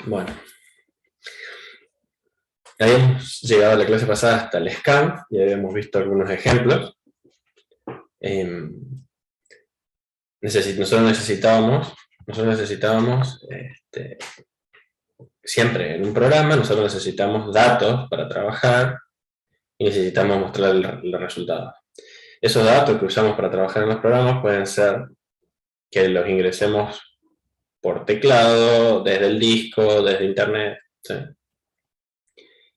Bueno, habíamos llegado a la clase pasada hasta el scan y habíamos visto algunos ejemplos. Nosotros necesitábamos siempre en un programa, nosotros necesitamos datos para trabajar y necesitamos mostrar los resultados. Esos datos que usamos para trabajar en los programas pueden ser que los ingresemos por teclado, desde el disco, desde internet, ¿sí?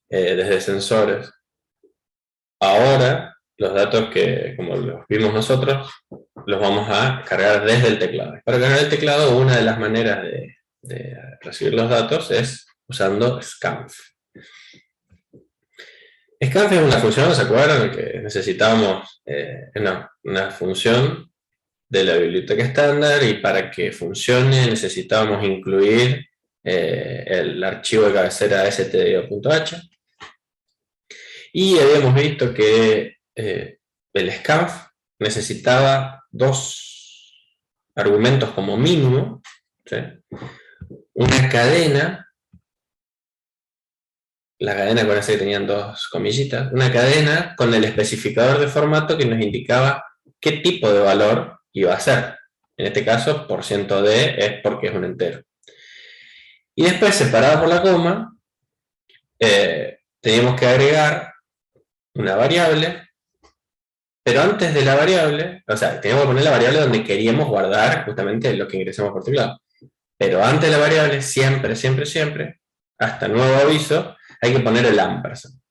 Desde sensores. Ahora, los datos que, como los vimos nosotros, los vamos a cargar desde el teclado. Para cargar el teclado, una de las maneras de recibir los datos es usando scanf. Scanf es una función, ¿se acuerdan? Que necesitábamos una función de la biblioteca estándar y para que funcione necesitábamos incluir el archivo de cabecera stdio.h. Y habíamos visto que el scanf necesitaba dos argumentos como mínimo, ¿sí? Una cadena, la cadena con esa que tenían dos comillitas, una cadena con el especificador de formato que nos indicaba qué tipo de valor iba a ser. En este caso, %d es porque es un entero. Y después, separado por la coma, teníamos que agregar una variable, pero antes de la variable, o sea, teníamos que poner la variable donde queríamos guardar justamente lo que ingresamos por teclado. Pero antes de la variable, siempre, siempre, siempre, hasta nuevo aviso, hay que poner el ampersand.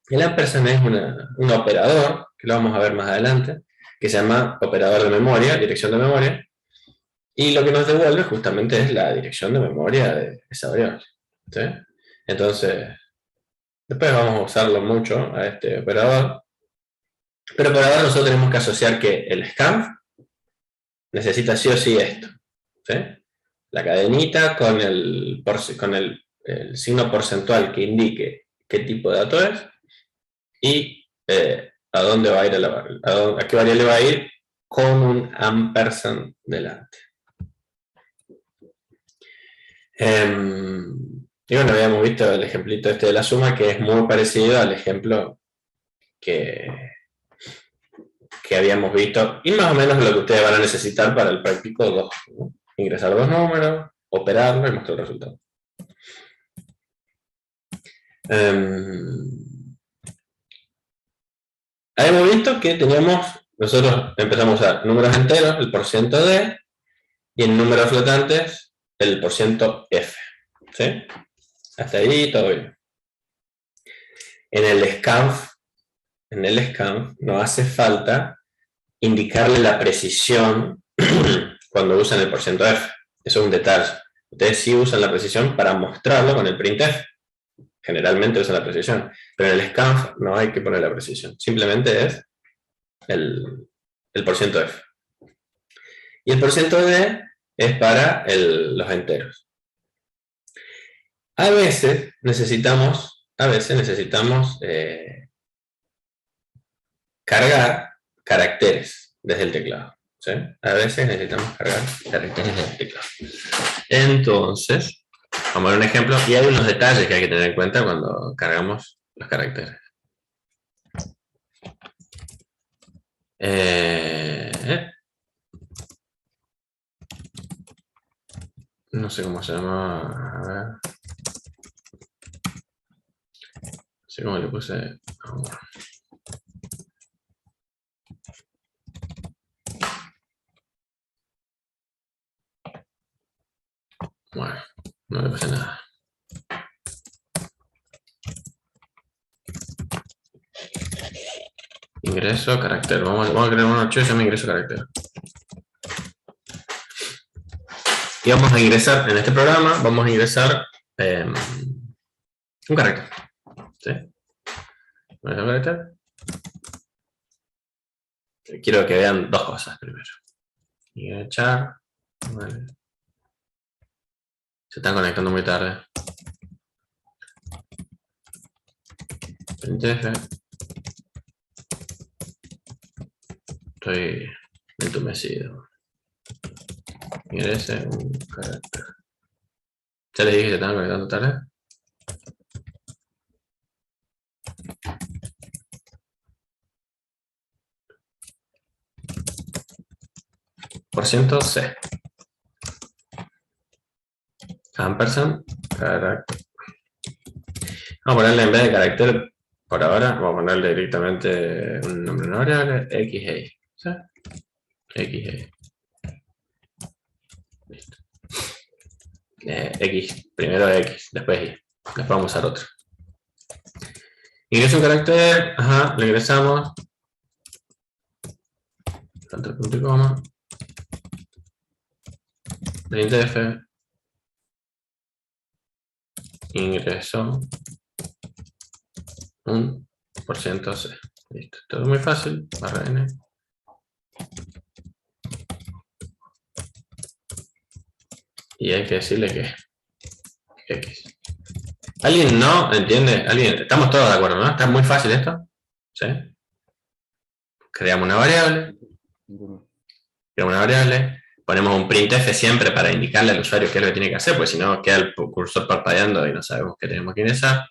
El ampersand es un operador, que lo vamos a ver más adelante, que se llama operador de memoria, dirección de memoria, y lo que nos devuelve justamente es la dirección de memoria de esa variable, ¿sí? Entonces, después vamos a usarlo mucho a este operador, pero por ahora nosotros tenemos que asociar que el scanf necesita sí o sí esto, ¿sí? La cadenita con el signo porcentual que indique qué tipo de dato es y a dónde va a ir a qué variable va a ir con un ampersand delante. Y bueno, habíamos visto el ejemplito este de la suma, que es muy parecido al ejemplo que habíamos visto, y más o menos lo que ustedes van a necesitar para el práctico 2, ¿no? Ingresar dos números, operarlo y mostrar el resultado. Habíamos visto que nosotros empezamos a usar números enteros, el %d, y en números flotantes, el %f. ¿Sí? Hasta ahí todo bien. En el scanf no hace falta indicarle la precisión cuando usan el %f. Eso es un detalle. Ustedes sí usan la precisión para mostrarlo con el printf. Generalmente usan la precisión. Pero en el scanf no hay que poner la precisión. Simplemente es el %f. Y el %d es para los enteros. A veces necesitamos cargar caracteres desde el teclado, ¿sí? A veces necesitamos cargar caracteres desde el teclado. Entonces, vamos a ver un ejemplo, y hay unos detalles que hay que tener en cuenta cuando cargamos los caracteres. No sé cómo se llama. A ver. No sé cómo le puse. Bueno, no le puse nada. Ingreso carácter. Vamos a crear un archivo y se llama ingreso carácter. Y vamos a ingresar en este programa, vamos a ingresar un carácter. ¿Sí? Un carácter. Quiero que vean dos cosas primero. Y echar. Vale. Se están conectando muy tarde. Printf. Estoy entumecido. Ingrese un carácter. Ya les dije que se estaban conectando tarde. Por ciento C. Ampersand. Vamos a ponerle en vez de carácter, por ahora, vamos a ponerle directamente un nombre no variable, XA. ¿Sí? XA. Listo. X, primero X, después Y. Después vamos a usar otro. Ingreso un carácter, ajá, lo ingresamos. Tanto punto y coma. Printf. Ingreso un por ciento C. Listo, todo muy fácil, barra N. Y hay que decirle que X. ¿Alguien no entiende? ¿Alguien? Estamos todos de acuerdo, ¿no? ¿Está muy fácil esto? ¿Sí? Creamos una variable. Ponemos un printf siempre para indicarle al usuario qué es lo que tiene que hacer, porque si no queda el cursor parpadeando y no sabemos qué tenemos que ingresar.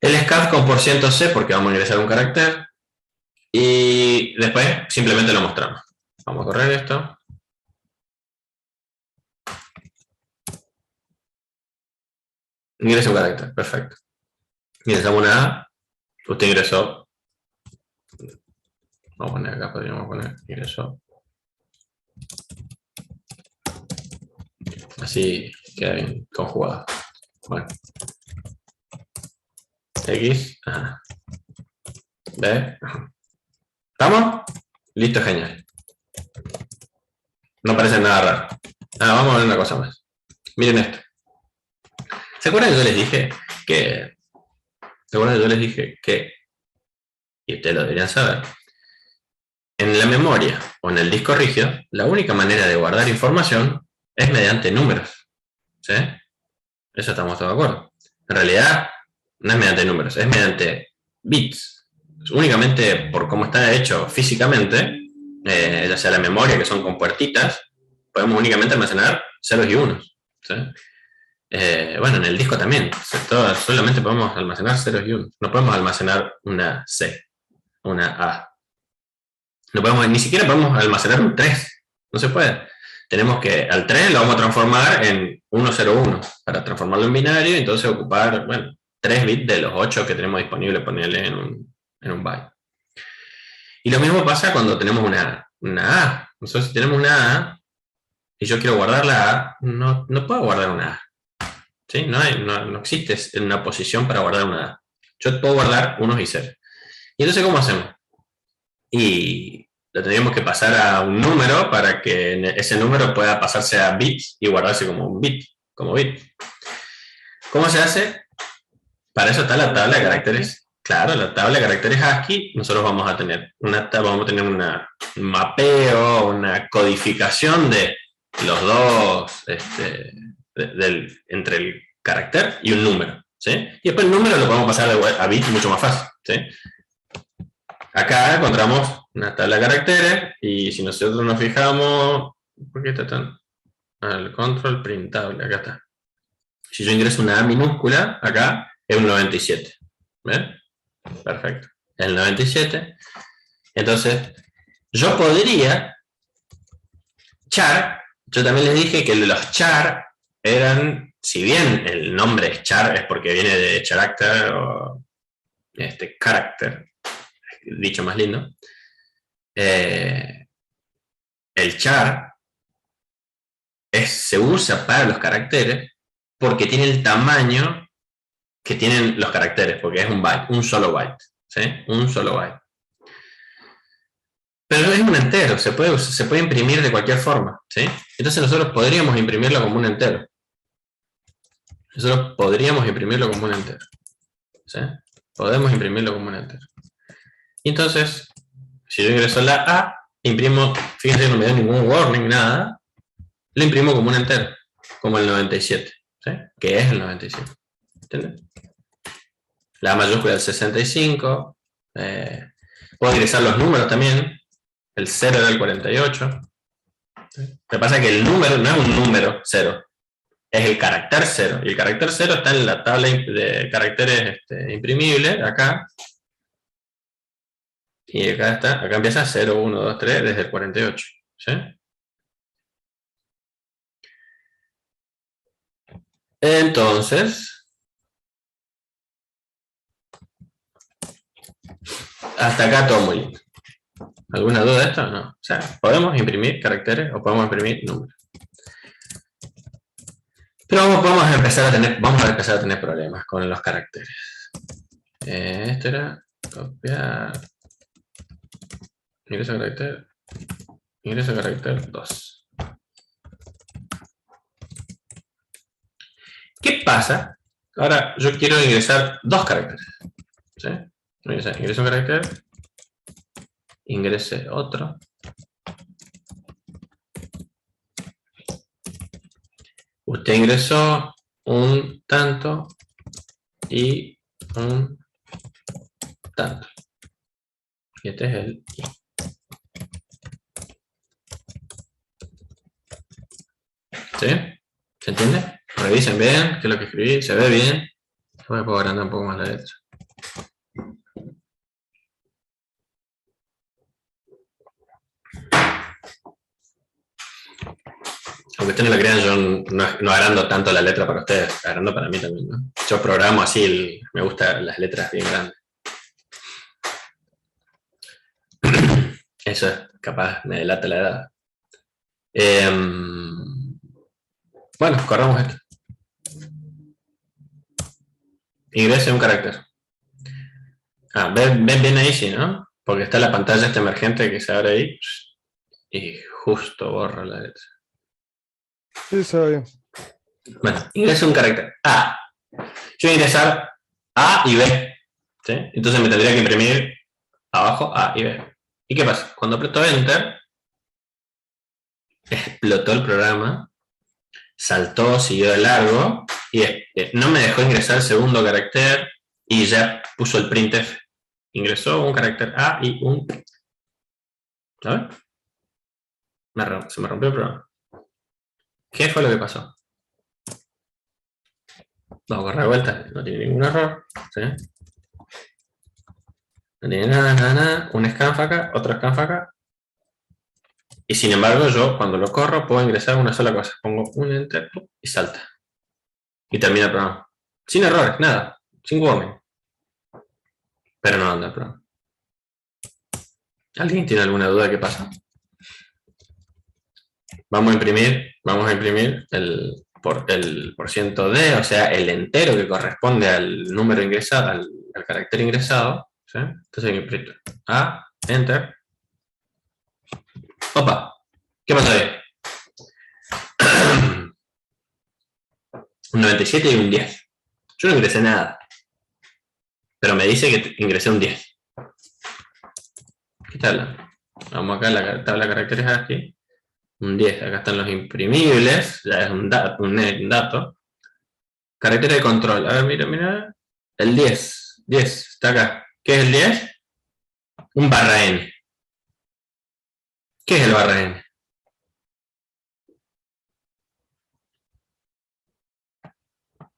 El scat con %C porque vamos a ingresar un carácter. Y después simplemente lo mostramos. Vamos a correr esto. Ingresa un carácter, perfecto. Ingresamos una A. Usted ingresó. Vamos a poner acá, podríamos poner ingresó. Así queda bien conjugado. Bueno. X. Ajá. B. ¿Estamos? Listo, genial. No parece nada raro. Vamos a ver una cosa más. Miren esto. ¿Se acuerdan que yo les dije que... y ustedes lo deberían saber, en la memoria o en el disco rígido, la única manera de guardar información es mediante números. ¿Sí? Eso estamos todos de acuerdo. En realidad, no es mediante números, es mediante bits. Únicamente por cómo está hecho físicamente, ya sea la memoria, que son con puertitas, podemos únicamente almacenar ceros y unos. ¿Sí? Bueno, en el disco también, solamente podemos almacenar ceros y unos. No podemos almacenar una C, una A. No podemos, ni siquiera podemos almacenar un 3. No se puede. Tenemos que, al 3 lo vamos a transformar en 101 para transformarlo en binario y entonces ocupar, bueno, 3 bits de los 8 que tenemos disponibles, ponerle en un byte. Y lo mismo pasa cuando tenemos una A. Nosotros si tenemos una A y yo quiero guardar la A, no puedo guardar una A. ¿Sí? No existe una posición para guardar una A. Yo puedo guardar unos y ceros. ¿Y entonces cómo hacemos? Y lo tendríamos que pasar a un número para que ese número pueda pasarse a bits y guardarse como un bit, como bit. ¿Cómo se hace? Para eso está la tabla de caracteres. Claro, la tabla de caracteres ASCII, nosotros vamos a tener un mapeo, una codificación de los dos, entre el carácter y un número. ¿Sí? Y después el número lo podemos pasar a bit mucho más fácil. ¿Sí? Acá encontramos una tabla de caracteres y si nosotros nos fijamos, ¿por qué está tan? El control printable, acá está. Si yo ingreso una A minúscula, acá es un 97. ¿Ven? Perfecto. Es el 97. Entonces, yo podría char, yo también les dije que los char eran, si bien el nombre es char, es porque viene de character o character, dicho más lindo, el char se usa para los caracteres porque tiene el tamaño que tienen los caracteres, porque es un byte, un solo byte. ¿Sí? Un solo byte. Pero es un entero, se puede imprimir de cualquier forma. ¿Sí? Entonces nosotros podríamos imprimirlo como un entero. ¿Sí? Podemos imprimirlo como un entero. Y entonces, si yo ingreso la A, imprimo, fíjense que no me da ningún warning, nada, lo imprimo como un entero, como el 97, ¿sí? Que es el 97. ¿Entiendes? La mayúscula del 65. Puedo ingresar los números también. El 0 era el 48. ¿Sí? Lo que pasa es que el número no es un número 0, es el carácter 0. Y el carácter 0 está en la tabla de caracteres imprimibles, acá. Y acá está, acá empieza 0, 1, 2, 3, desde el 48. ¿Sí? Entonces, hasta acá todo muy lindo. ¿Alguna duda de esto? No. O sea, podemos imprimir caracteres o podemos imprimir números. Pero vamos a empezar a tener problemas con los caracteres. Esto era copiar. Ingreso carácter 2. ¿Qué pasa? Ahora yo quiero ingresar 2 caracteres. ¿Sí? Ingreso un carácter, ingrese otro. Usted ingresó un tanto y un tanto. Y este es el I. ¿Sí? ¿Se entiende? Revisen bien qué es lo que escribí, se ve bien. Voy a poder agrandar un poco más la letra. Aunque ustedes no lo crean, yo no agrando tanto la letra para ustedes, agrando para mí también, ¿no? Yo programo así, me gustan las letras bien grandes. Eso es, capaz me delata la edad. Bueno, corramos esto. Ingrese un carácter. Ven bien ahí, sí, ¿no? Porque está la pantalla esta emergente que se abre ahí y justo borra la letra. Sí, se ve bien. Bueno, ingrese un carácter A. Yo voy a ingresar A y B. ¿Sí? Entonces me tendría que imprimir abajo A y B. ¿Y qué pasa? Cuando aprieto Enter, explotó el programa, saltó, siguió de largo y no me dejó ingresar el segundo carácter y ya puso el printf. Ingresó un carácter A y un... ¿Sabes? Se me rompió el programa. ¿Qué fue lo que pasó? Vamos a correr de vuelta, no tiene ningún error. ¿Sí? No tiene nada. Un scanf acá, otro scanf acá. Y sin embargo, yo cuando lo corro puedo ingresar una sola cosa. Pongo un enter y salta. Y termina el programa. Sin errores, nada. Sin warning. Pero no anda el programa. ¿Alguien tiene alguna duda de qué pasa? Vamos a imprimir el porciento D, o sea, el entero que corresponde al número ingresado, al carácter ingresado. ¿Sí? Entonces imprimo A, enter. Opa, ¿qué pasó ahí? Un 97 y un 10. Yo no ingresé nada. Pero me dice que ingresé un 10. ¿Qué tal? Vamos acá a la tabla de caracteres aquí. Un 10. Acá están los imprimibles. Ya es un dato. Caracteres de control. A ver, mira. El 10. 10. Está acá. ¿Qué es el 10? Un barra N. ¿Qué es el barra N?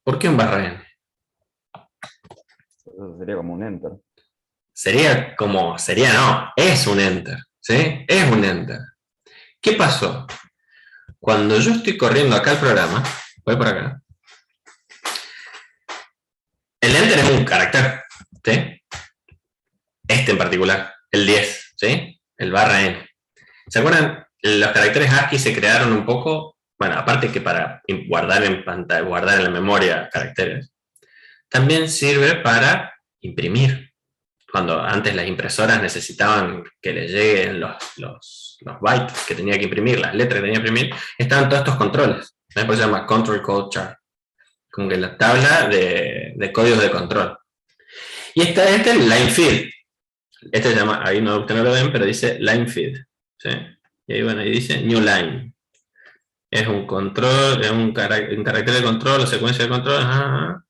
¿Por qué un barra N? Eso sería como un enter. Es un enter. ¿Sí? Es un enter. ¿Qué pasó? Cuando yo estoy corriendo acá el programa, voy por acá, el enter es un carácter, ¿sí? Este en particular, el 10, ¿sí? El barra N. ¿Se acuerdan? Los caracteres ASCII se crearon un poco, bueno, aparte que para guardar en pantalla, guardar en la memoria caracteres, también sirve para imprimir. Cuando antes las impresoras necesitaban que les lleguen los bytes que tenía que imprimir, las letras que tenía que imprimir, estaban todos estos controles. Por eso se llama Control Code Chart. Como que la tabla de códigos de control. Y este es line feed. Este se llama, ahí no, ustedes no lo ven, pero dice line feed. ¿Sí? Y ahí, bueno, ahí dice new line. Es un control, es un carácter de control o secuencia de control. Ajá.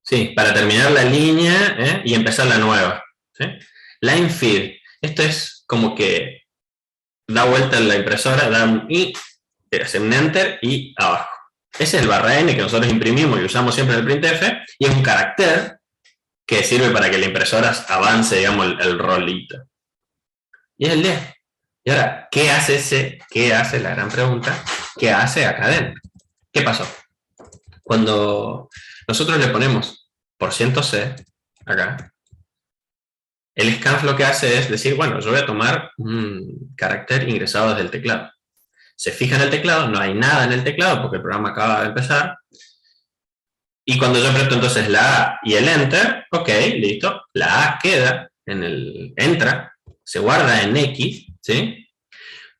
Sí, para terminar la línea y empezar la nueva. ¿Sí? Line feed. Esto es como que da vuelta en la impresora, da un i hacer un enter y abajo. Ese es el barra n que nosotros imprimimos y usamos siempre en el printf, y es un carácter que sirve para que la impresora avance, digamos, el rolito. Y es el 10. Y ahora, ¿qué hace la gran pregunta? ¿Qué hace acá adentro? ¿Qué pasó? Cuando nosotros le ponemos %C acá, el scanf lo que hace es decir, bueno, yo voy a tomar un carácter ingresado desde el teclado. Se fija en el teclado, no hay nada en el teclado porque el programa acaba de empezar. Y cuando yo aprieto entonces la A y el Enter, ok, listo, la A queda en el, entra, se guarda en X, ¿sí?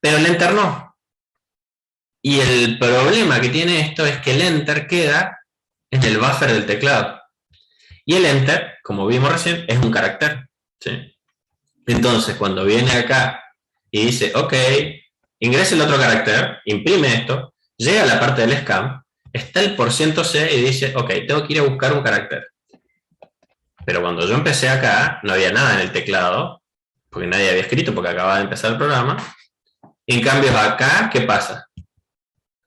Pero el Enter no. Y el problema que tiene esto es que el Enter queda en el buffer del teclado. Y el Enter, como vimos recién, es un carácter, ¿sí? Entonces, cuando viene acá y dice, ok, ingresa el otro carácter, imprime esto, llega a la parte del scan, está el %C y dice, ok, tengo que ir a buscar un carácter. Pero cuando yo empecé acá, no había nada en el teclado, porque nadie había escrito, porque acababa de empezar el programa. En cambio, acá, ¿qué pasa?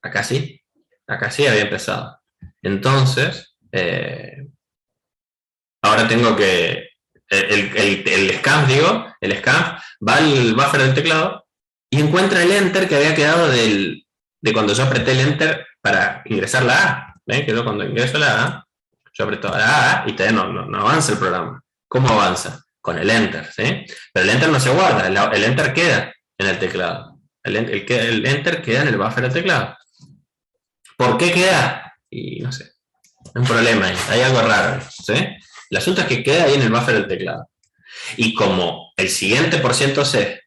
Acá sí había empezado. Entonces, ahora tengo que, el scanf, digo, el scanf va al buffer del teclado y encuentra el enter que había quedado de cuando yo apreté el enter para ingresar la A. ¿Ven? Que yo cuando ingreso la A, yo aprieto la A y todavía no avanza el programa. ¿Cómo avanza? Con el enter, ¿sí? Pero el enter no se guarda, el enter queda en el teclado. El enter queda en el buffer del teclado. ¿Por qué queda? Y no sé. Un problema ahí, hay algo raro, ¿sí? El asunto es que queda ahí en el buffer del teclado. Y como el siguiente %C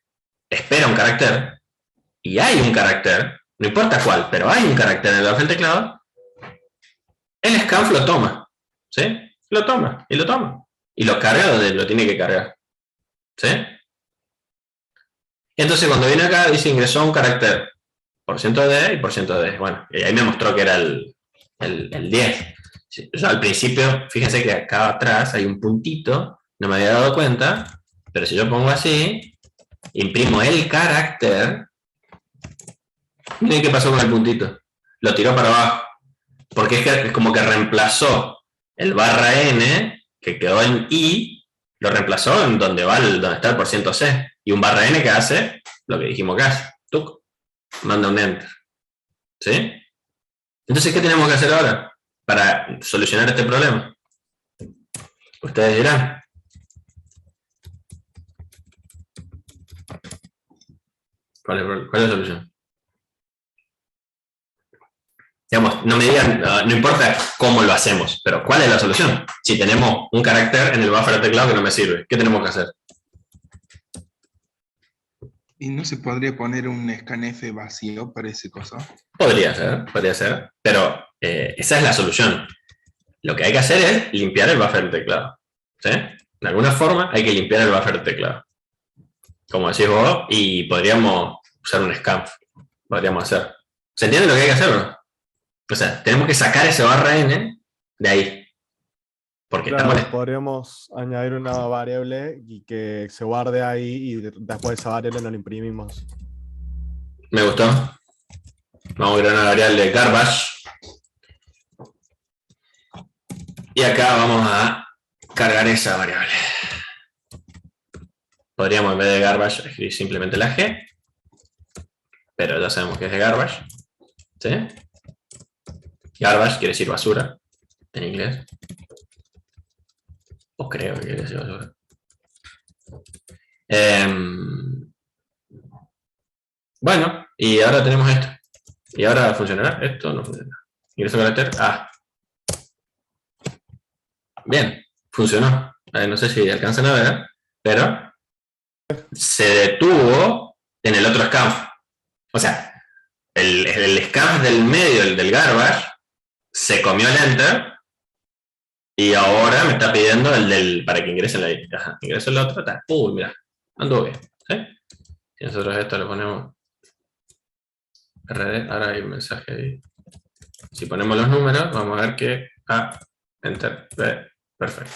espera un carácter, y hay un carácter, no importa cuál, pero hay un carácter en el buffer del teclado, el scanf lo toma, ¿sí? Lo toma, y lo toma. Y lo carga donde lo tiene que cargar, ¿sí? Entonces cuando viene acá dice ingresó un carácter %D y %D. Bueno, y ahí me mostró que era el 10. Yo al principio, fíjense que acá atrás hay un puntito, no me había dado cuenta, pero si yo pongo así, imprimo el carácter, miren qué pasó con el puntito, lo tiró para abajo, porque es como que reemplazó el barra n, que quedó en I, lo reemplazó en donde está el %C, y un barra n que hace lo que dijimos que hace, ¡tuc! Manda un enter, ¿sí? Entonces, ¿qué tenemos que hacer ahora para solucionar este problema? Ustedes dirán. ¿Cuál es la solución? Digamos, no me digan, no importa cómo lo hacemos, pero ¿cuál es la solución? Si tenemos un carácter en el buffer del teclado que no me sirve, ¿qué tenemos que hacer? ¿Y no se podría poner un scanf vacío para ese cosa? Podría ser, pero esa es la solución. Lo que hay que hacer es limpiar el buffer del teclado, ¿sí? De alguna forma hay que limpiar el buffer del teclado. Como decís vos, y podríamos usar un scanf. Podríamos hacer. ¿Se entiende lo que hay que hacer o no? O sea, tenemos que sacar ese barra n de ahí. Porque Claro, estamos... podríamos añadir una variable y que se guarde ahí y después de esa variable no la imprimimos. Me gustó. Vamos a crear una variable garbage. Y acá vamos a cargar esa variable. Podríamos en vez de garbage escribir simplemente la G. Pero ya sabemos que es de garbage. ¿Sí? Garbage quiere decir basura en inglés. O creo que quiere decir basura. Bueno, y ahora tenemos esto. ¿Y ahora funcionará? Esto no funciona. Ingreso carácter A. Bien, funcionó. No sé si alcanzan a ver, pero se detuvo en el otro scanf. O sea, el scanf del medio, el del garbage, se comió el enter y ahora me está pidiendo el del para que ingrese la I. Ajá, ingreso el otro, está. Uy, mira, anduvo bien. ¿Sí? Si nosotros esto le ponemos RD, ahora hay un mensaje ahí. Si ponemos los números, vamos a ver que A, enter, B, perfecto.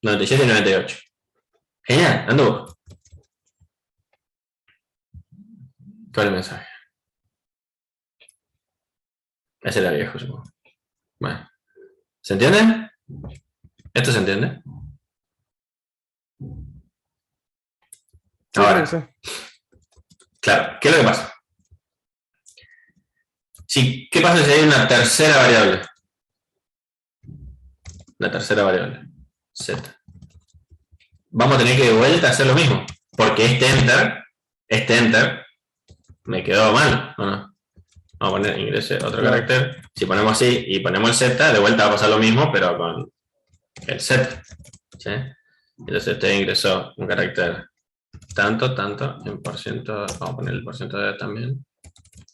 97 y 98. Genial, anduvo. ¿Cuál es el mensaje? Ese era viejo, supongo. Bueno. ¿Se entiende? ¿Esto se entiende? Sí, Ahora, sí, sí. claro, ¿qué es lo que pasa? Sí, ¿qué pasa si hay una tercera variable? La tercera variable, z. Vamos a tener que de vuelta hacer lo mismo, porque este enter, me quedó mal, ¿o no? Vamos a poner ingrese otro Claro. carácter. Si ponemos así y ponemos el z, de vuelta va a pasar lo mismo, pero con el z. ¿Sí? Entonces usted ingresó un carácter tanto, en por ciento, vamos a poner el por ciento de también,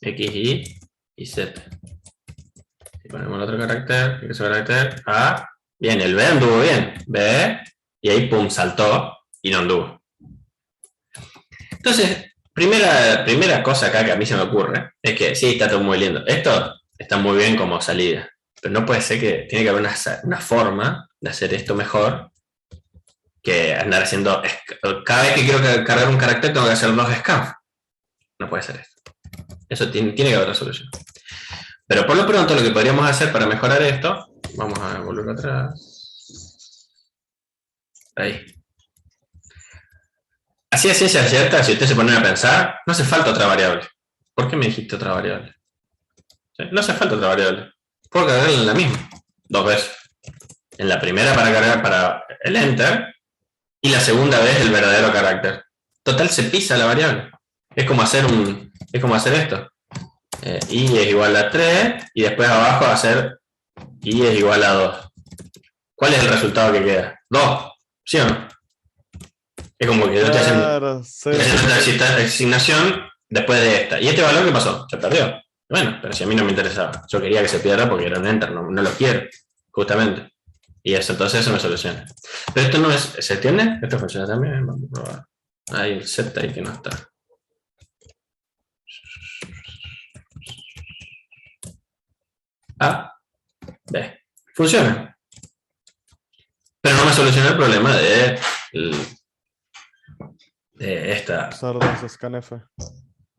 x, y z. Si ponemos el otro carácter, ingreso carácter a, bien, el b anduvo bien, b, y ahí pum, saltó y no anduvo. Entonces, primera cosa acá que a mí se me ocurre es que sí, está todo muy lindo. Esto está muy bien como salida, pero no puede ser que tiene que haber una forma de hacer esto mejor que andar haciendo. Cada vez que quiero cargar un carácter tengo que hacer 2 scans. No puede ser esto. Eso tiene que haber otra solución. Pero por lo pronto lo que podríamos hacer para mejorar esto, vamos a volver atrás. Ahí. Así es ciencia cierta, si ustedes se ponen a pensar, no hace falta otra variable. ¿Por qué me dijiste otra variable? ¿Sí? No hace falta otra variable. Puedo cargarla en la misma, 2 veces. En la primera para cargar para el enter y la segunda vez el verdadero carácter. Total se pisa la variable. Es como hacer esto. I es igual a 3 y después abajo hacer I es igual a 2. ¿Cuál es el resultado que queda? 2, ¿sí o no? Es como que yo estoy Claro, sí, sí. haciendo esta asignación después de esta. ¿Y este valor qué pasó? Se perdió. Bueno, pero si a mí no me interesaba. Yo quería que se pierda porque era un enter, no lo quiero, justamente. Y eso, entonces eso me soluciona. Pero esto no es, ¿se entiende? Esto funciona también. Vamos a probar. Hay el z ahí que no está. A, B. Funciona. Pero no me soluciona el problema de esta. Usar 2 scanf.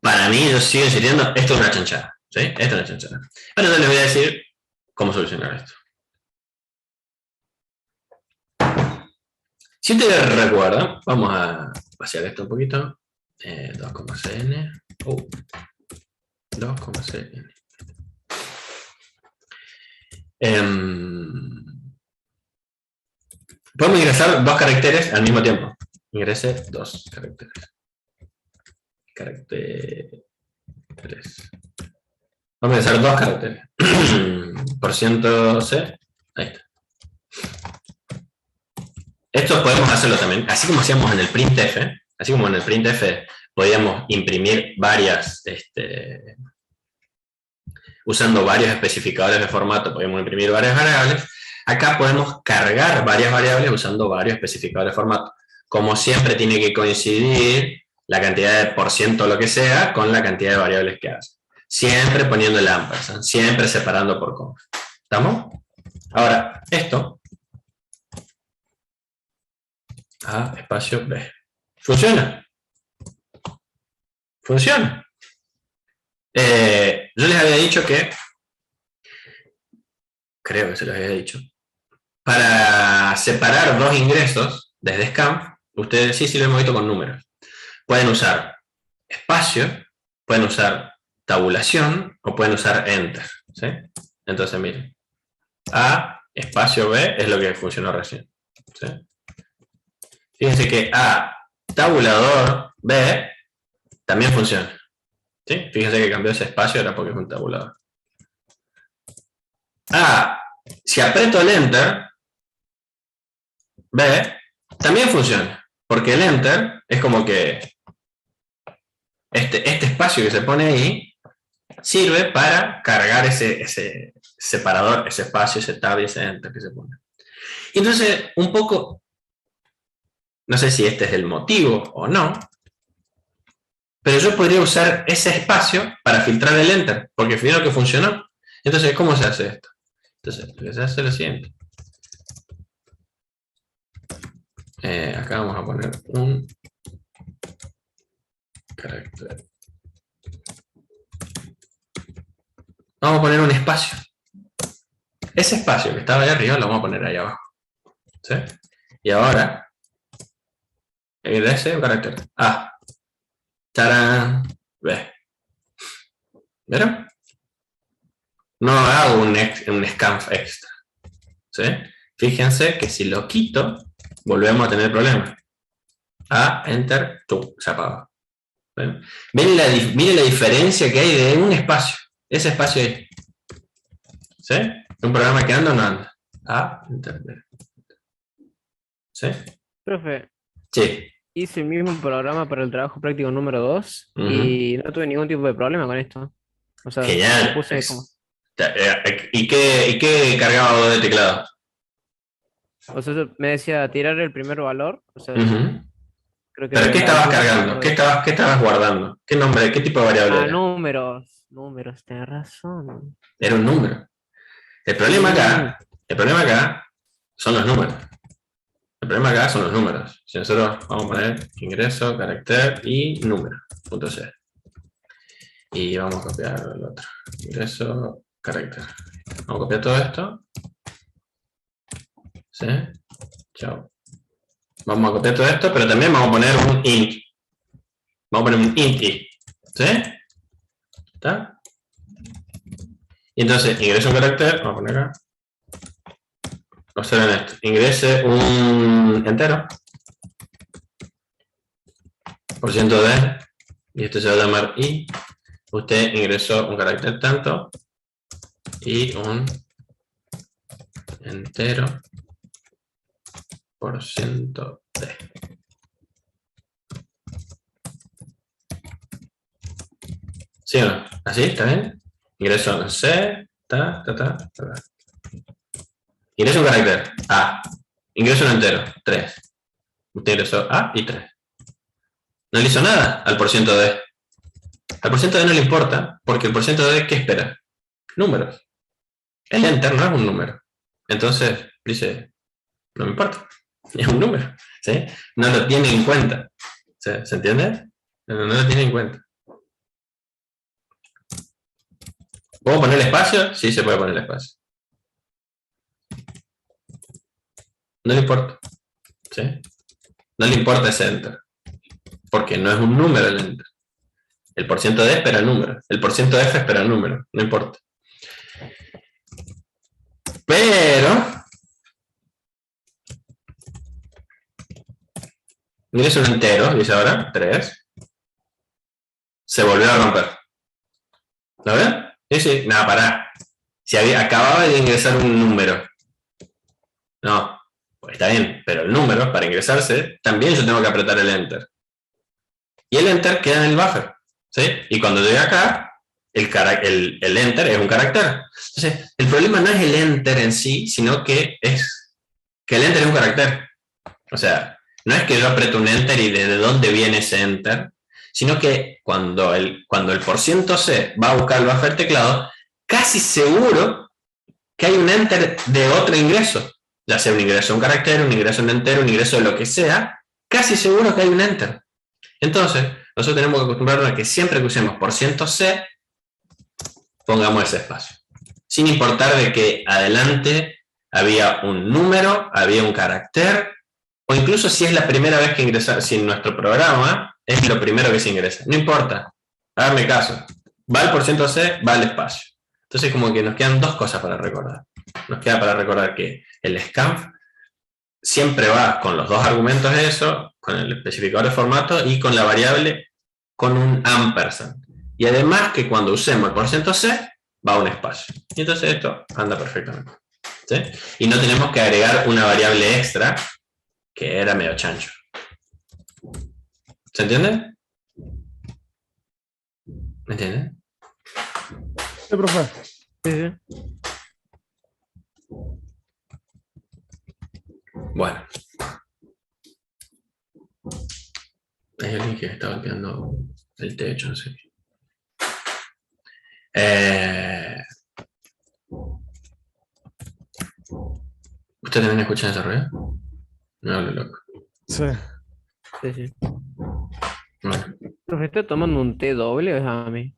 Para mí, yo sigo insistiendo, esto es una chanchada. ¿Sí? Esto es una chanchada. Ahora yo les voy a decir cómo solucionar esto. Si ustedes recuerdan, vamos a vaciar esto un poquito. 2,cn. 2,cn. Podemos ingresar 2 caracteres al mismo tiempo. Ingrese 2 caracteres. Caracteres. Vamos a ingresar 2 caracteres. Por ciento C. Ahí está. Esto podemos hacerlo también, así como hacíamos en el printf, podíamos imprimir varias, usando varios especificadores de formato, podemos imprimir varias variables. Acá podemos cargar varias variables usando varios especificadores de formato. Como siempre tiene que coincidir la cantidad de por ciento lo que sea con la cantidad de variables que hace. Siempre poniendo el ampersand, siempre separando por coma. ¿Estamos? Ahora, esto A espacio B. ¿Funciona? ¿Funciona? Yo les había dicho que, creo que se los había dicho, para separar 2 ingresos desde scan, ustedes sí lo hemos visto con números. Pueden usar espacio, pueden usar tabulación o pueden usar enter. ¿Sí? Entonces, miren, A espacio B es lo que funcionó recién. ¿Sí? Fíjense que A tabulador B también funciona. ¿Sí? Fíjense que cambió ese espacio, era porque es un tabulador. Si aprieto el enter, B, también funciona. Porque el enter es como que este espacio que se pone ahí sirve para cargar ese separador, ese espacio, ese tab y ese enter que se pone. Y entonces, un poco, no sé si este es el motivo o no, pero yo podría usar ese espacio para filtrar el enter, porque vieron que funcionó. Entonces, ¿cómo se hace esto? Entonces, lo que se hace es lo siguiente. Acá vamos a poner un carácter. vamos a poner un espacio. Ese espacio que estaba ahí arriba lo vamos a poner ahí abajo. ¿Sí? Y ahora, ingrese un carácter A. ¡Tarán! B. ¿Vieron? No hago un scanf extra. ¿Sí? Fíjense que si lo quito, volvemos a tener problemas. A, enter, se apaga. ¿Ven? Miren la diferencia que hay de un espacio. Ese espacio ahí. ¿Sí? Un programa que anda o no anda. A, enter, B. ¿Sí? Profe, Sí. hice el mismo programa para el trabajo práctico número 2 y no tuve ningún tipo de problema con esto. O sea, Genial. puse como... ¿Y qué cargaba vos de teclado? O sea, me decía tirar el primer valor. O sea, Ujú. creo que ¿Pero qué la estabas altura cargando? por- ¿Qué estabas guardando? ¿Qué nombre, qué tipo de variable Ah, era? números, tenés razón. Era un número. El problema acá son los números. El problema acá son los números. Si nosotros vamos a poner ingreso, carácter y número, punto C. Y vamos a copiar el otro. Ingreso, carácter. Vamos a copiar todo esto. ¿Sí? Chao. Vamos a copiar todo esto, pero también vamos a poner un int. Vamos a poner un int i. ¿Sí? ¿Está? Y entonces ingreso un carácter, vamos a poner acá. Observen esto. Ingrese un entero. Por ciento de. Y esto se va a llamar i. Usted ingresó un carácter tanto. Y un entero. Por ciento de. ¿Sí o no? ¿Así? ¿Está bien? Ingreso en C. Ingreso un carácter. A. Ingreso un entero. 3. Usted ingresó A y 3. No le hizo nada al porciento de. Al porciento de no le importa, porque el porciento de, ¿qué espera? Números. El enter no es un número. Entonces, dice, no me importa. Es un número. ¿Sí? No lo tiene en cuenta. ¿Se entiende? No lo tiene en cuenta. ¿Puedo poner espacio? Sí, se puede poner espacio. No le importa. ¿Sí? No le importa ese enter. Porque no es un número el enter. El porciento de espera el número. El porciento de f espera el número. No importa. Pero ingreso un entero, dice ahora, 3. Se volvió a romper. ¿Lo ven? Sí, nada, pará. Si acababa de ingresar un número. No, pues está bien, pero el número, para ingresarse, también yo tengo que apretar el enter. Y el enter queda en el buffer. ¿Sí? Y cuando llegue acá, el enter es un carácter. Entonces, el problema no es el enter en sí, sino que es que el enter es un carácter. O sea, no es que yo aprieto un enter y de dónde viene ese enter, sino que cuando el %C va a buscar el buffer teclado, casi seguro que hay un enter de otro ingreso, ya sea un ingreso a un carácter, un ingreso a un entero, un ingreso de lo que sea, casi seguro que hay un enter. Entonces, nosotros tenemos que acostumbrarnos a que siempre que usemos %C, pongamos ese espacio. Sin importar de que adelante había un número, había un carácter, o incluso si es la primera vez que ingresa, si en nuestro programa es lo primero que se ingresa. No importa, háganme caso. Va el %C, va al espacio. Entonces como que nos quedan dos cosas para recordar. Nos queda para recordar que el scanf siempre va con los dos argumentos de eso, con el especificador de formato y con la variable con un ampersand. Y además que cuando usemos el %C, va a un espacio. Y entonces esto anda perfectamente. ¿Sí? Y no tenemos que agregar una variable extra que era medio chancho. ¿Se entiende? ¿Me entiende? Sí, profe. Sí, sí. Bueno. Hay alguien que está golpeando el techo, no sé. ¿Usted también escucha ese ruido? No hablo loco. Sí. Sí, sí. Bueno. Profe, ¿está tomando un té doble o es a mí?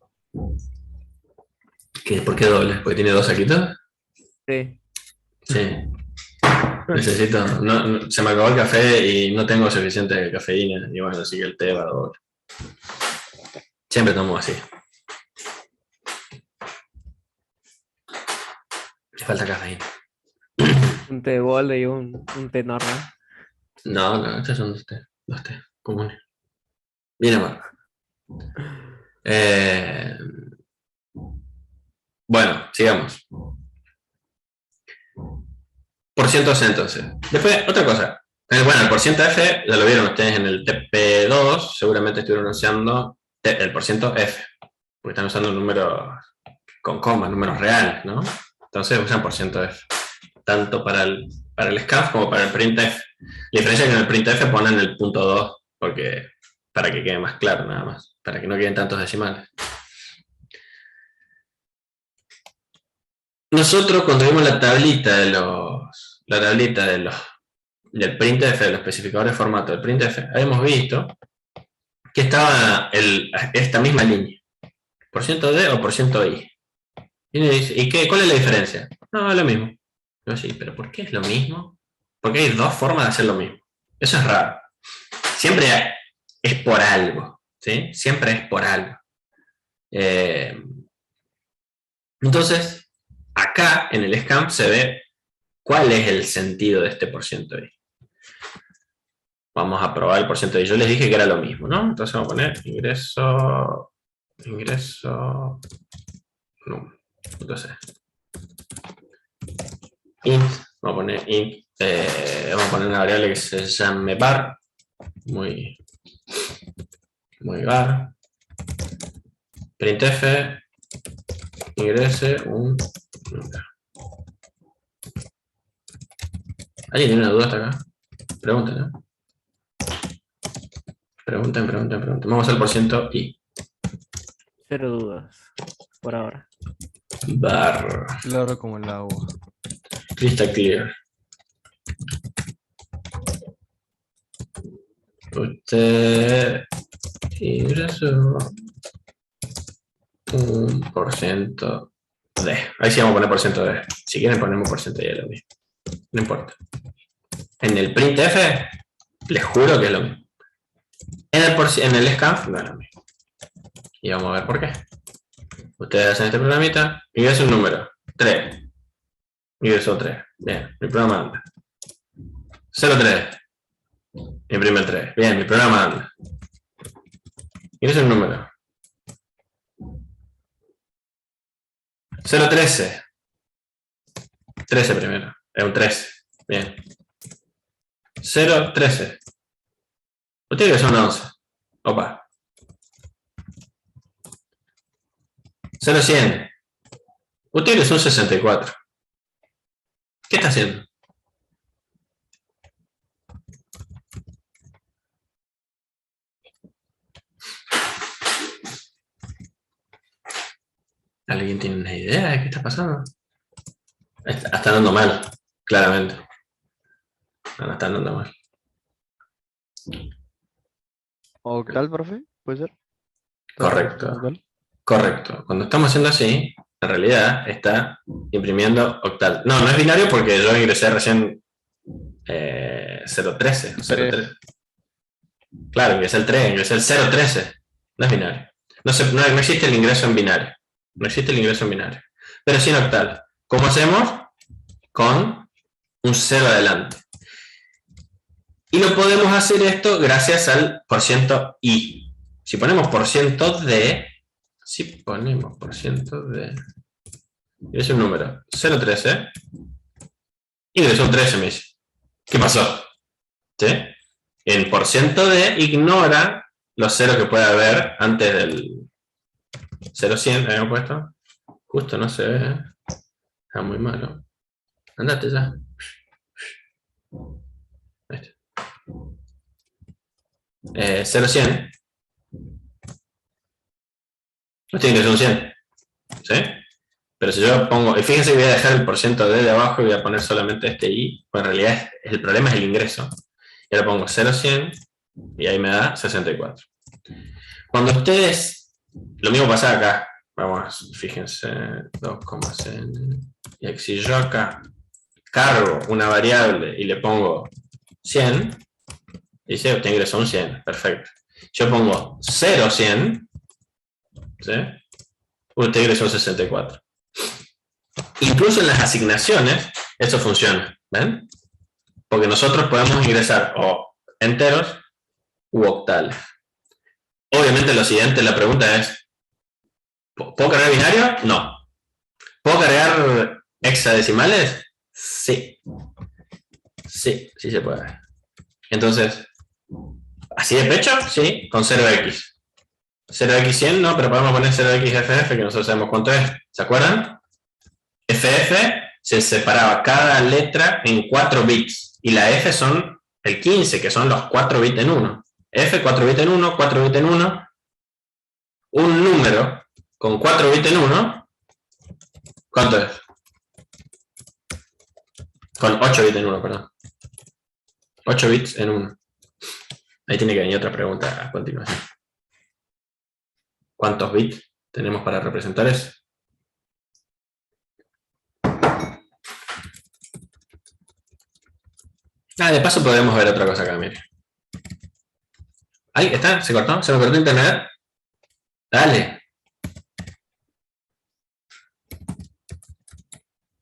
¿Por qué doble? ¿Porque tiene 2 saquitos? Sí. Sí. Necesito. Se me acabó el café y no tengo suficiente cafeína. Y bueno, así que el té va doble. Siempre tomo así. Me falta cafeína. Un té Gold y un té normal. No, estos son 2 té comunes. Bien amargo. Bueno, sigamos. Porciento C entonces. Después, otra cosa. Bueno, el porciento F, ya lo vieron ustedes en el TP2, seguramente estuvieron usando el porciento F, porque están usando números con coma, números reales, ¿no? Entonces usan porciento F, tanto para el scanf como para el printf. La diferencia es que en el printf ponen el punto 2, porque, para que quede más claro nada más, para que no queden tantos decimales. Nosotros cuando vimos la tablita del printf, de los especificadores de formato del printf, habíamos visto que estaba esta misma línea, %d o %i. Y uno dice, ¿cuál es la diferencia? No, es lo mismo. Yo sí, pero ¿por qué es lo mismo? Porque hay 2 formas de hacer lo mismo. Eso es raro. Siempre es por algo, ¿sí? Siempre es por algo. Entonces, acá en el scanf se ve cuál es el sentido de este %i. Vamos a probar el %i. Yo les dije que era lo mismo, ¿no? Entonces vamos a poner ingreso, no, entonces, int, vamos a poner int, vamos a poner una variable que se llame var, muy var, printf, ingrese un número. ¿Alguien tiene una duda hasta acá? Pregunten, ¿no? Pregunten. Vamos a hacer el %i. 0 dudas. Por ahora. Var. Claro como el agua. Crystal clear. Usted ingresó un %d. Ahí sí vamos a poner %d. Si quieren ponemos %i, lo mismo. No importa. En el printf, les juro que es lo mismo. En el scanf no es lo mismo. Y vamos a ver por qué. Ustedes hacen este programita, ingresa un número, 3. Ingreso 3. Bien, mi programa anda. 03. Imprime el 3. Bien, mi programa anda. Ingresa un número. 013. 13 primero. Es un 13. Bien. 013. Usted que son 11. Opa. 0100. Usted que son 64. ¿Qué está haciendo? ¿Alguien tiene una idea de qué está pasando? Está andando mal, claramente. No, está andando mal. ¿Octal, profe? ¿Puede ser? Correcto. ¿Octal? Correcto. Cuando estamos haciendo así, en realidad está imprimiendo octal. No, no es binario porque yo ingresé recién 013. Claro, ingresé el 3, ingresé el 013. No es binario. No existe el ingreso en binario. No existe el ingreso en binario. Pero sí en octal. ¿Cómo hacemos? Con un 0 adelante. Y lo podemos hacer esto gracias al %i. Si ponemos %d, es un número 013, ingresó un 13, me dice. ¿Qué pasó? ¿Sí? El %d ignora los ceros que puede haber antes del 0100, habíamos puesto. Justo no se ve, ¿eh? Está muy malo. Andate ya. Ahí está. 0100. No tiene que ser un 100. ¿Sí? Pero si yo pongo, y fíjense que voy a dejar el %d de abajo y voy a poner solamente este i, pues en realidad el problema es el ingreso. Y ahora pongo 0,100 y ahí me da 64. Cuando ustedes, lo mismo pasa acá, Vamos, fíjense, 2,cn. Y aquí, si yo acá cargo una variable y le pongo 100, dice usted ingresó un 100, perfecto. Yo pongo 0, 100, ¿sí? Usted ingresó 64. Incluso en las asignaciones, eso funciona, ¿ven? Porque nosotros podemos ingresar o enteros u octales. Obviamente lo siguiente, la pregunta es, ¿puedo cargar binario? No. ¿Puedo cargar hexadecimales? Sí. Sí, sí se puede. Entonces, ¿así de pecho? Sí, con 0x. 0x100 no, pero podemos poner 0xFF, que nosotros sabemos cuánto es. ¿Se acuerdan? FF se separaba cada letra en 4 bits. Y la F son el 15, que son los 4 bits en 1. F, 4 bits en 1, 4 bits en 1. Un número con 4 bits en 1. ¿Cuánto es? Con 8 bits en 1, perdón. 8 bits en 1. Ahí tiene que venir otra pregunta a continuación. ¿Cuántos bits tenemos para representar eso? De paso podemos ver otra cosa acá, mire. Ahí está, se cortó, se me cortó internet. Dale.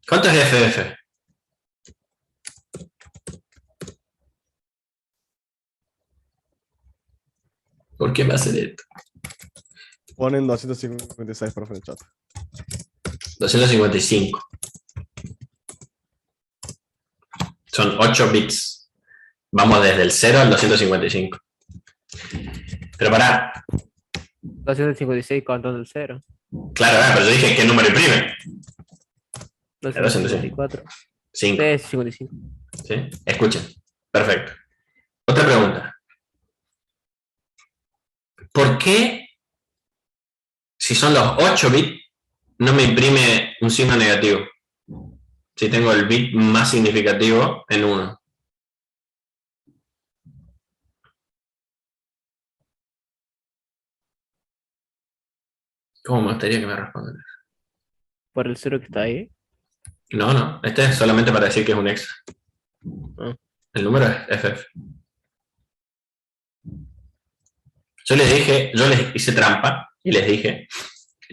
¿Cuánto es FF? ¿Por qué me hace esto? Ponen 256, profe, en el chat. 255. Son 8 bits. Vamos desde el 0 al 255. Pero pará. 256 contando el 0. Claro, pero yo dije qué número imprime. 254. 5. 355. ¿Sí? Escuchen. Perfecto. Otra pregunta. ¿Por qué, si son los 8 bits, no me imprime un signo negativo? Si tengo el bit más significativo en 1. ¿Cómo me gustaría que me respondan? Por el 0 que está ahí. No. Este es solamente para decir que es un extra. Ah. El número es FF. Yo les hice trampa y les dije,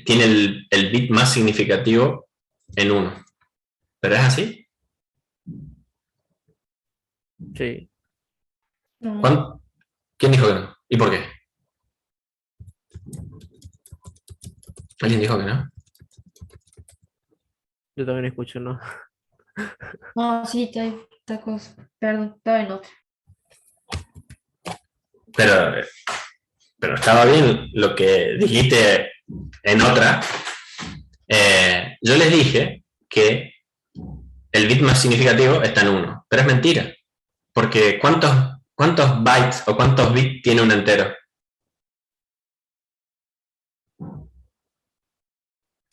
tiene el bit más significativo en 1. ¿Pero es así? Sí. No. ¿Quién dijo que no? ¿Y por qué? ¿Alguien dijo que no? Yo también escucho, ¿no? No, sí, está cosa. Perdón, estaba en otra. Pero estaba bien lo que dijiste en otra. Yo les dije que el bit más significativo está en 1, pero es mentira. Porque ¿cuántos bytes o cuántos bits tiene un entero?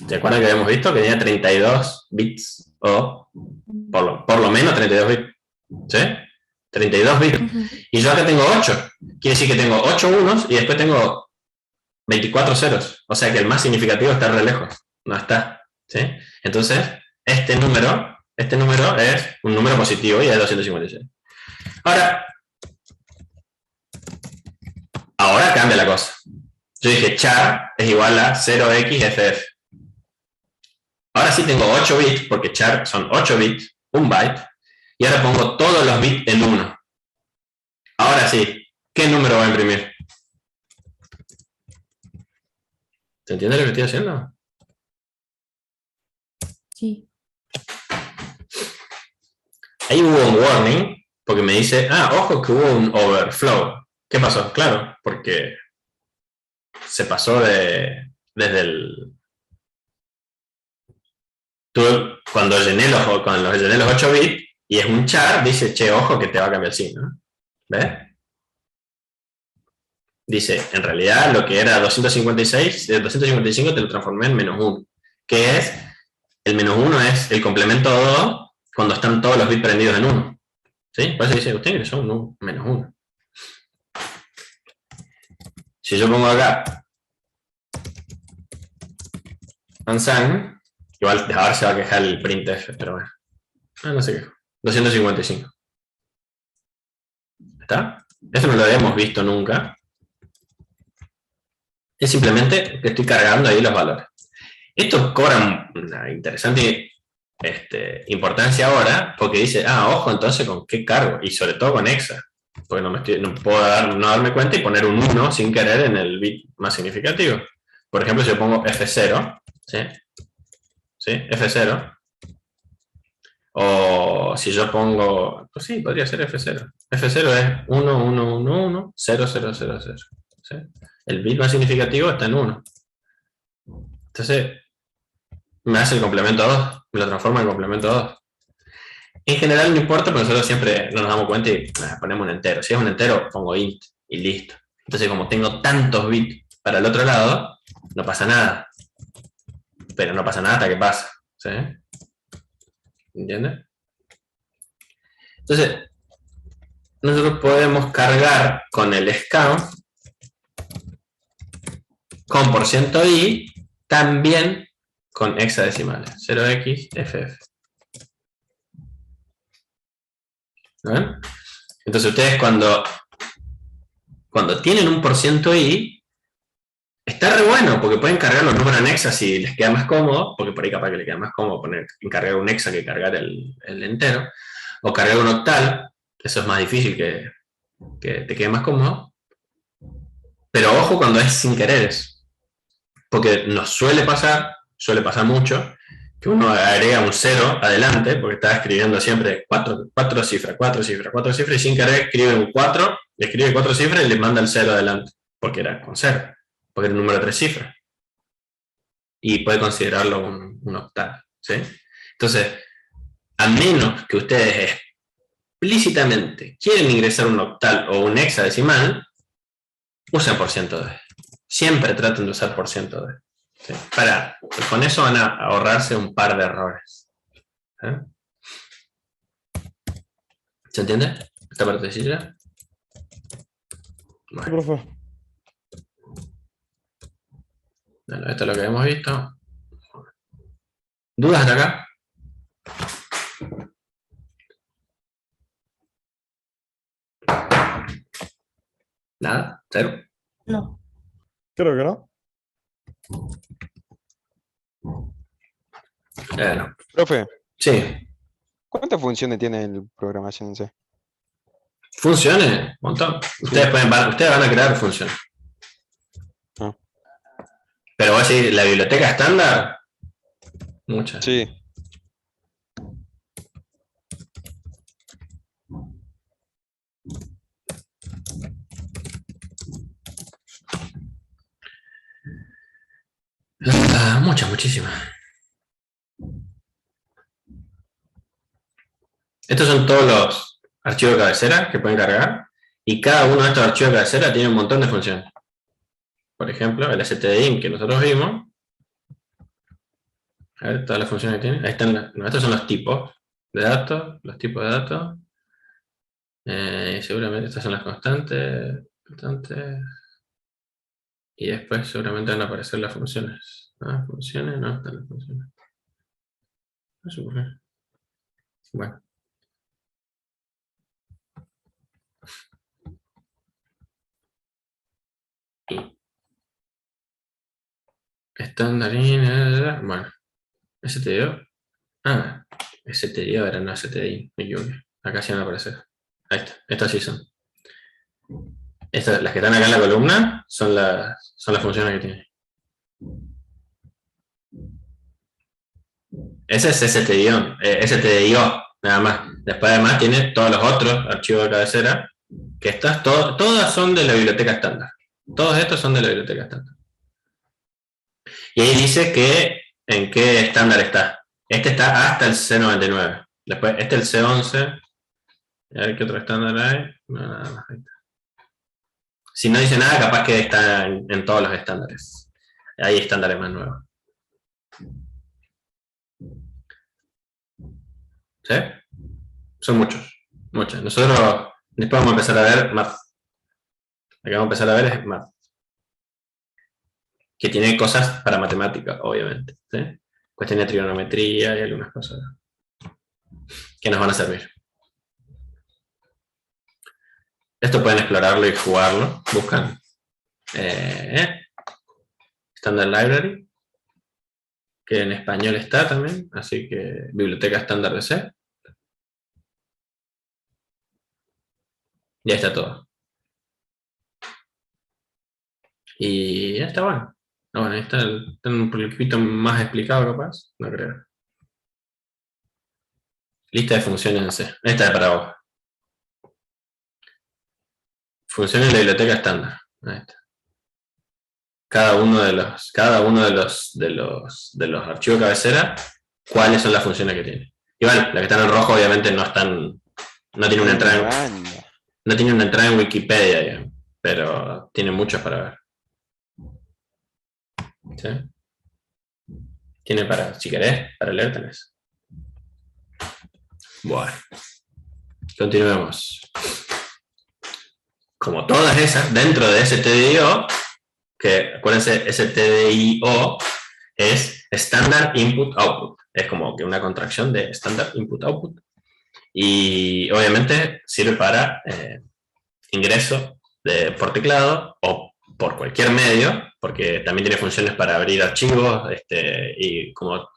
¿Se acuerdan que habíamos visto que tenía 32 bits? O por lo menos 32 bits. ¿Sí? 32 bits. Y yo acá tengo 8. Quiere decir que tengo 8 unos y después tengo 24 ceros. O sea que el más significativo está re lejos. No está. ¿Sí? Entonces, este número es un número positivo y es 256. Ahora cambia la cosa. Yo dije char es igual a 0xFF. Ahora sí tengo 8 bits, porque char son 8 bits, un byte, y ahora pongo todos los bits en 1. Ahora sí, ¿qué número va a imprimir? ¿Se entiende lo que estoy haciendo? Sí. Ahí hubo un warning, porque me dice, ojo que hubo un overflow. ¿Qué pasó? Claro, porque se pasó desde el... Cuando llené los 8 bits y es un char, dice, che, ojo que te va a cambiar el signo. ¿Ves? Dice, en realidad lo que era 256, 255 te lo transformé en -1. Que es, el -1 es el complemento 2 cuando están todos los bits prendidos en 1. ¿Sí? Por eso dice, usted ingresó un -1. Si yo pongo acá unsigned. Igual ahora se va a quejar el printf, pero bueno. No sé qué. 255. ¿Está? Esto no lo habíamos visto nunca. Es simplemente que estoy cargando ahí los valores. Esto cobra una interesante importancia ahora, porque dice, ojo, entonces con qué cargo, y sobre todo con hexa, porque no puedo no darme cuenta y poner un 1 sin querer en el bit más significativo. Por ejemplo, si yo pongo F0, ¿sí? ¿Sí? F0, o si yo pongo, pues sí, podría ser F0. F0 es 1, 1, 1, 1, 0, 0, 0, 0. ¿Sí? El bit más significativo está en 1. Entonces, me hace el complemento 2, me lo transforma en complemento 2. En general no importa, pero nosotros siempre no nos damos cuenta y ponemos un entero. Si es un entero, pongo int y listo. Entonces, como tengo tantos bits para el otro lado, no pasa nada. Pero no pasa nada hasta que pasa. ¿Sí? ¿Entiendes? Entonces, nosotros podemos cargar con el scam con %i también con hexadecimales. 0xff. ¿Ven? Entonces ustedes cuando tienen un %i, está re bueno, porque pueden cargar los números en hexa si les queda más cómodo, porque por ahí capaz que les queda más cómodo cargar un hexa que cargar el entero, o cargar un octal, eso es más difícil que te quede más cómodo. Pero ojo cuando es sin quereres, porque nos suele pasar mucho, que uno agrega un 0 adelante, porque está escribiendo siempre 4 cifras, 4 cifras, 4 cifras, y sin querer escribe un 4, le escribe 4 cifras y le manda el 0 adelante, porque era con 0, porque era un número de 3 cifras. Y puede considerarlo un octal, ¿sí? Entonces, a menos que ustedes explícitamente quieren ingresar un octal o un hexadecimal, usen %d. Siempre traten de usar %d. ¿Sí? Con eso van a ahorrarse un par de errores. ¿Eh? ¿Se entiende? ¿Esta partecilla? Bueno. Sí, profe. Bueno, esto es lo que hemos visto. ¿Dudas hasta acá? ¿Nada? ¿Cero? No. Creo que no. No. Profe, Sí. ¿cuántas funciones tiene el programación en C? ¿Funciones? Un montón. Ustedes van a crear funciones. Ah. Pero vos decís, ¿la biblioteca estándar? Muchas. Sí. Muchísimas. Estos son todos los archivos de cabecera que pueden cargar, y cada uno de estos archivos de cabecera tiene un montón de funciones. Por ejemplo, el stdin que nosotros vimos. A ver, todas las funciones que tiene. Ahí están, estos son los tipos de datos, seguramente estas son las constantes. Y después seguramente van a aparecer las funciones. Funciones, no están las funciones. No sé por qué. Bueno. Estándar, bueno. STDO. STDO era no STDI, me equivoqué. Acá sí van a aparecer. Ahí está, estas sí son. Las que están acá en la columna son las funciones que tiene. Ese es STDIO, nada más. Después además tiene todos los otros archivos de cabecera, que todas son de la biblioteca estándar. Todos estos son de la biblioteca estándar. Y ahí dice que en qué estándar está. Este está hasta el C99. Después este es el C11. A ver qué otro estándar hay. No, nada más. Ahí está. Si no dice nada, capaz que está en todos los estándares. Hay estándares más nuevos. ¿Sí? Son muchos. Nosotros después vamos a empezar a ver math. Lo que vamos a empezar a ver es math. que tiene cosas para matemática, obviamente. ¿Sí? Cuestión de trigonometría y algunas cosas que nos van a servir. Esto pueden explorarlo y jugarlo. Buscan Standard Library, que en español está también, así que biblioteca estándar de C. Y ahí está todo. Y ya está bueno. No, bueno, ahí está, está un poquito más explicado capaz, no creo. Lista de funciones en C. Esta es para vos. Funciones de la biblioteca estándar. Ahí está. Cada uno de los archivos cabecera, cuáles son las funciones que tiene. Y bueno, las que están en rojo obviamente no están, no tienen una entrada en Wikipedia, digamos, pero tiene muchos para ver. ¿Sí? Tiene para, si querés, para leer tenés. Bueno, continuemos. Como todas esas, dentro de STDIO, que acuérdense, STDIO es Standard Input Output. Es como que una contracción de Standard Input Output. Y obviamente sirve para ingreso por teclado o por cualquier medio, porque también tiene funciones para abrir archivos, y como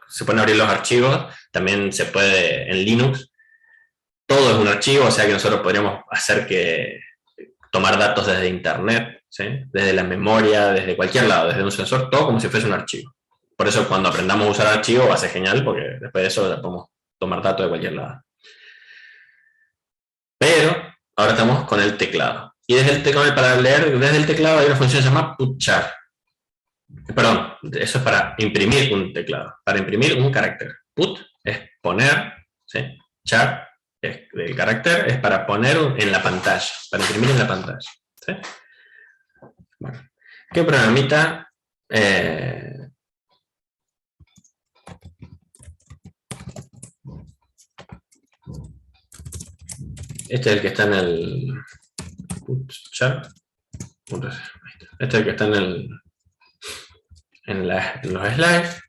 se pueden abrir los archivos, también se puede en Linux. Todo es un archivo, o sea que nosotros podríamos tomar datos desde internet, ¿sí? Desde la memoria, desde cualquier lado, desde un sensor, todo como si fuese un archivo. Por eso cuando aprendamos a usar archivo va a ser genial, porque después de eso podemos tomar datos de cualquier lado. Pero ahora estamos con el teclado. Y desde el teclado, para leer desde el teclado hay una función que se llama putchar. Perdón, eso es para imprimir un teclado, para imprimir un carácter. Put es poner, ¿sí? Char el carácter es para poner en la pantalla, para imprimir en la pantalla. ¿Sí? Bueno, ¿qué programita? Este es el que está en el char. Este es el que está en los slides.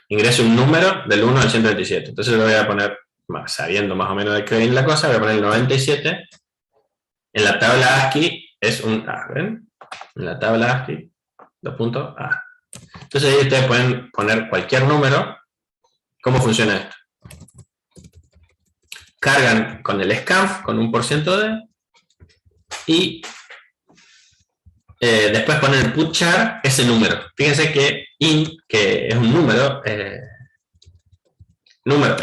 Ingreso un número del 1 al 127. Entonces lo voy a poner, sabiendo más o menos de qué viene la cosa, voy a poner el 97. En la tabla ASCII es un A, ¿ven? En la tabla ASCII, A. Entonces ahí ustedes pueden poner cualquier número. ¿Cómo funciona esto? Cargan con el scanf, con un %d, y después ponen el putchar ese número. Fíjense que int, que es un número es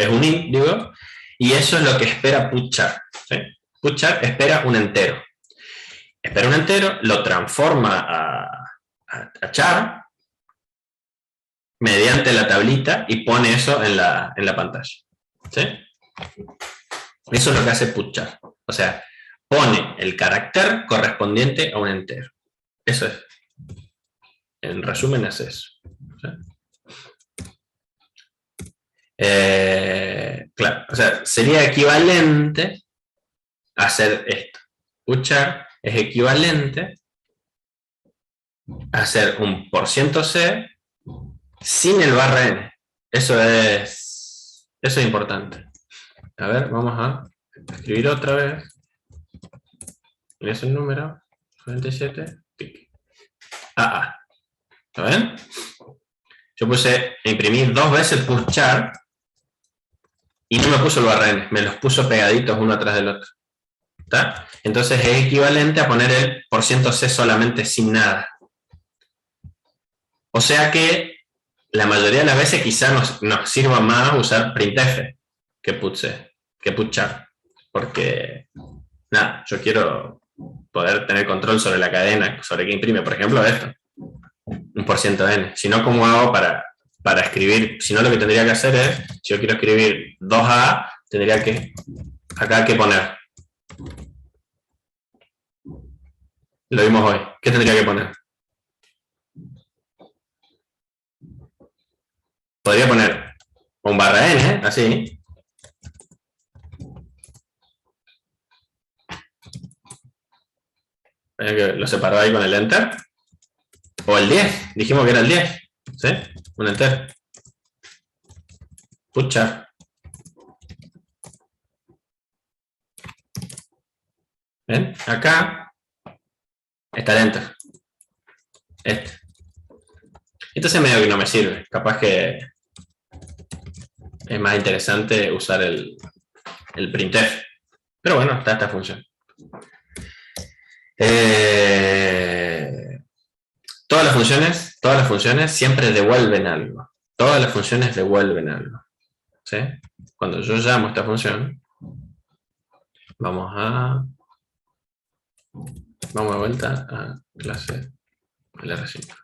un int, digo, y eso es lo que espera putchar. ¿Sí? Putchar espera un entero. Espera un entero, lo transforma a char mediante la tablita y pone eso en la pantalla. ¿Sí? Eso es lo que hace putchar. O sea, pone el carácter correspondiente a un entero. Eso es. En resumen es eso. ¿Sí? Claro, o sea, sería equivalente a hacer esto. Putchar es equivalente a hacer un %c sin el barra n. Eso es importante. A ver, vamos a escribir otra vez. Es el número 97. AA. ¿Lo ven? Yo puse, imprimí 2 veces putchar y no me puso el barra n, me los puso pegaditos uno atrás del otro. ¿Está? Entonces es equivalente a poner el %c solamente sin nada. O sea que la mayoría de las veces quizás nos sirva más usar printf que putchar. Porque, nada, yo quiero poder tener control sobre la cadena, sobre qué imprime, por ejemplo, esto. Un %n. Si no, ¿cómo hago para escribir? Si no, lo que tendría que hacer es, si yo quiero escribir 2A, tendría que, acá, ¿qué poner? Lo vimos hoy. ¿Qué tendría que poner? Podría poner un barra n, así. Vean que lo separó ahí con el enter. O el 10, dijimos que era el 10, ¿sí? Un enter. Putchar. ¿Ven? Acá está el enter. Este. Entonces medio que no me sirve. Capaz que es más interesante usar el printf. Pero bueno, está esta función. Todas las funciones siempre devuelven algo. Todas las funciones devuelven algo. ¿Sí? Cuando yo llamo esta función, vamos de vuelta a clase LR5.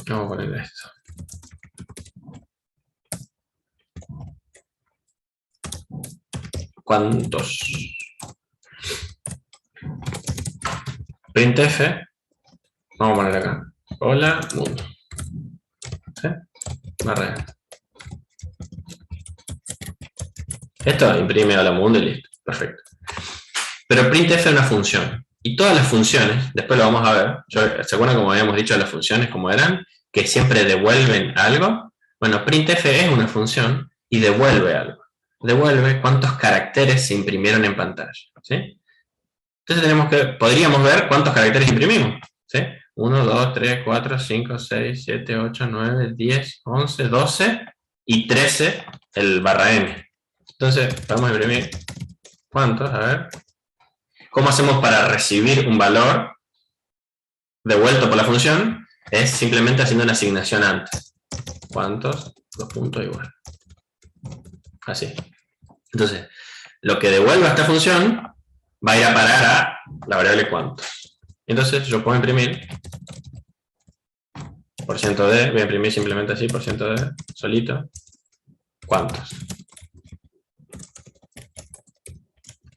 Vamos a poner esto. ¿Cuántos? Printf. Vamos a poner acá. Hola, mundo. ¿Sí? Barra. Esto imprime hola mundo y listo. Perfecto. Pero printf es una función. Y todas las funciones, después lo vamos a ver. ¿Se acuerdan como habíamos dicho las funciones como eran? Que siempre devuelven algo. Bueno, printf es una función y devuelve algo. Devuelve cuántos caracteres se imprimieron en pantalla. ¿Sí? Entonces podríamos ver cuántos caracteres imprimimos. ¿Sí? 1, 2, 3, 4, 5, 6, 7, 8, 9, 10, 11, 12 y 13 el barra m. Entonces, vamos a imprimir ¿cuántos? A ver. ¿Cómo hacemos para recibir un valor devuelto por la función? Es simplemente haciendo una asignación antes. ¿Cuántos? 2 puntos igual. Así. Entonces, lo que devuelva esta función va a ir a parar a la variable cuántos. Entonces, yo puedo imprimir %d, voy a imprimir simplemente así, %d, solito, cuántos.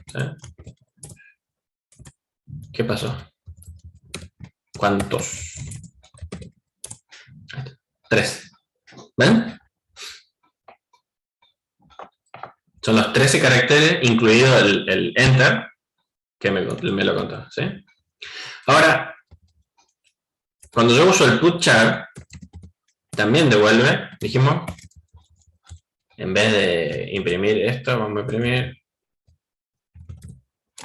¿Sí? ¿Qué pasó? ¿Cuántos? 3. ¿Ven? Son los 13 caracteres, incluido el enter, que me lo contó. ¿Sí? Ahora, cuando yo uso el putchar, también devuelve, dijimos, en vez de imprimir esto, vamos a imprimir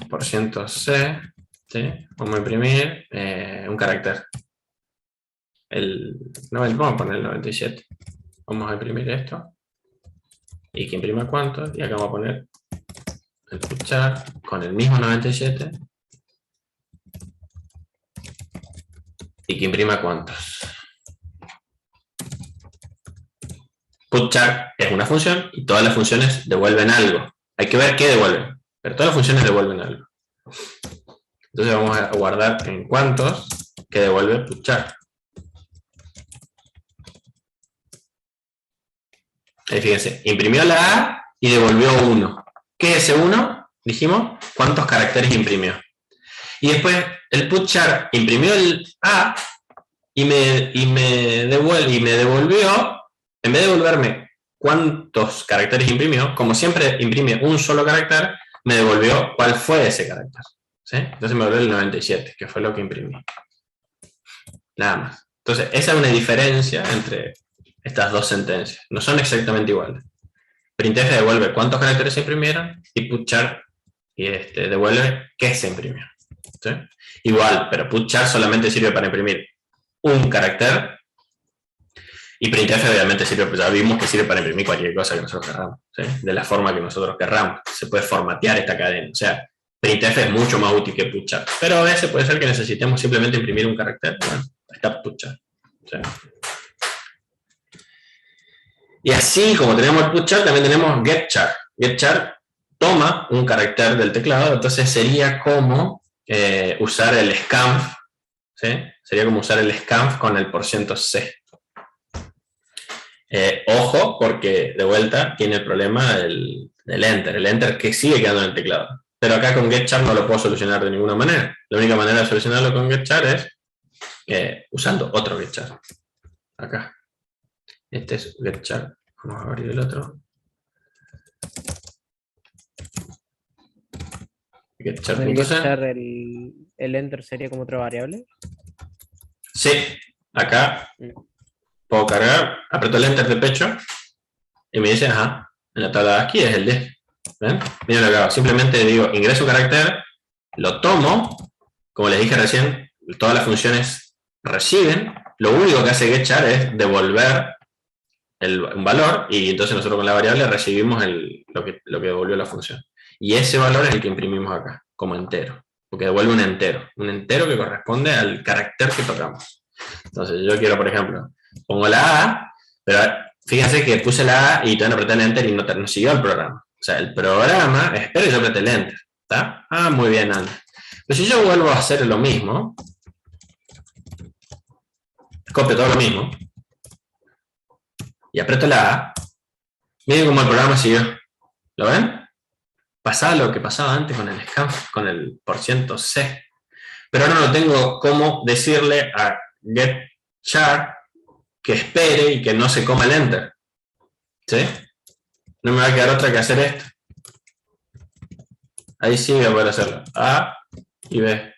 %c, ¿sí? Vamos a imprimir un carácter. Vamos a poner el 97. Vamos a imprimir esto. Y que imprima cuántos. Y acá vamos a poner el putchar con el mismo 97. Y que imprima cuántos. Putchar es una función y todas las funciones devuelven algo. Hay que ver qué devuelven. Pero todas las funciones devuelven algo. Entonces vamos a guardar en cuántos que devuelve putchar. Ahí fíjense, imprimió la A y devolvió 1. ¿Qué es ese 1? Dijimos, ¿cuántos caracteres imprimió? Y después el putchar imprimió el A y me devolvió, en vez de devolverme cuántos caracteres imprimió, como siempre imprime un solo carácter, me devolvió cuál fue ese carácter. ¿Sí? Entonces me devolvió el 97, que fue lo que imprimí. Nada más. Entonces, esa es una diferencia entre estas dos sentencias. No son exactamente iguales. Printf devuelve cuántos caracteres se imprimieron y putchar devuelve qué se imprimió. ¿Sí? Igual, pero putchar solamente sirve para imprimir un carácter y printf obviamente sirve, pues ya vimos que sirve para imprimir cualquier cosa que nosotros querramos, ¿sí? De la forma que nosotros querramos. Se puede formatear esta cadena. O sea, printf es mucho más útil que putchar. Pero a veces puede ser que necesitemos simplemente imprimir un carácter. Bueno, está putchar. ¿Sí? Y así como tenemos el putchar, también tenemos getchar. Getchar toma un carácter del teclado, entonces sería como usar el scanf, ¿sí? Sería como usar el scanf con el %c. Ojo, porque de vuelta tiene el problema del enter. El enter que sigue quedando en el teclado. Pero acá con getchar no lo puedo solucionar de ninguna manera. La única manera de solucionarlo con getchar es usando otro getchar. Acá. Este es getchar. Vamos a abrir el otro. El getChar.c. getChar, el enter sería como otra variable. Sí, acá puedo cargar, aprieto el enter de pecho y me dice, ajá, en la tabla de aquí es el D. ¿Ven? Miren lo que hago, simplemente digo, ingreso un carácter, lo tomo, como les dije recién, todas las funciones reciben, lo único que hace getChar es devolver un valor, y entonces nosotros con la variable recibimos lo que devolvió la función. Y ese valor es el que imprimimos acá, como entero, porque devuelve un entero que corresponde al carácter que tocamos. Entonces yo quiero, por ejemplo, pongo la A, pero fíjense que puse la A y todavía no apreté el enter y no siguió el programa. O sea, el programa espera y yo apreté el enter. ¿Está? Ah, muy bien, Ana. Pero si yo vuelvo a hacer lo mismo, copio todo lo mismo, y aprieto la A, miren cómo el programa siguió. ¿Lo ven? Pasaba lo que pasaba antes con el scanf, con el %C. Pero ahora no tengo cómo decirle a getChar que espere y que no se coma el enter. ¿Sí? No me va a quedar otra que hacer esto. Ahí sí voy a poder hacerlo. A y B.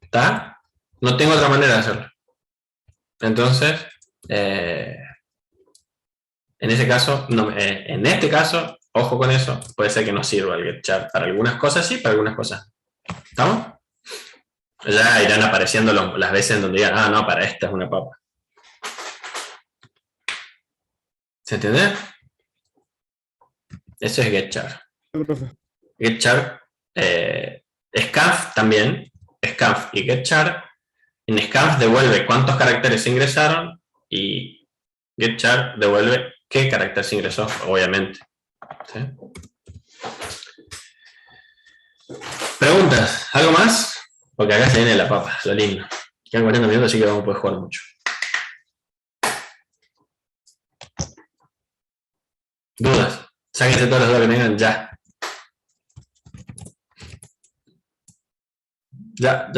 ¿Está? No tengo otra manera de hacerlo. Entonces, en ese caso, en este caso, ojo con eso, puede ser que no sirva el getChar. Para algunas cosas sí, para algunas cosas. ¿Estamos? Ya irán apareciendo las veces en donde digan, ah, no, para esta es una papa. ¿Se entiende? Eso es getChar. getChar, scanf también, scanf y getChar. En scanf devuelve cuántos caracteres se ingresaron y getChar devuelve qué carácter se ingresó, obviamente. ¿Sí? ¿Preguntas? ¿Algo más? Porque acá se viene la papa, lo lindo. Quedan 40 minutos, así que vamos a poder jugar mucho. ¿Dudas? Sáquense todas las dudas que tengan ya. Ya.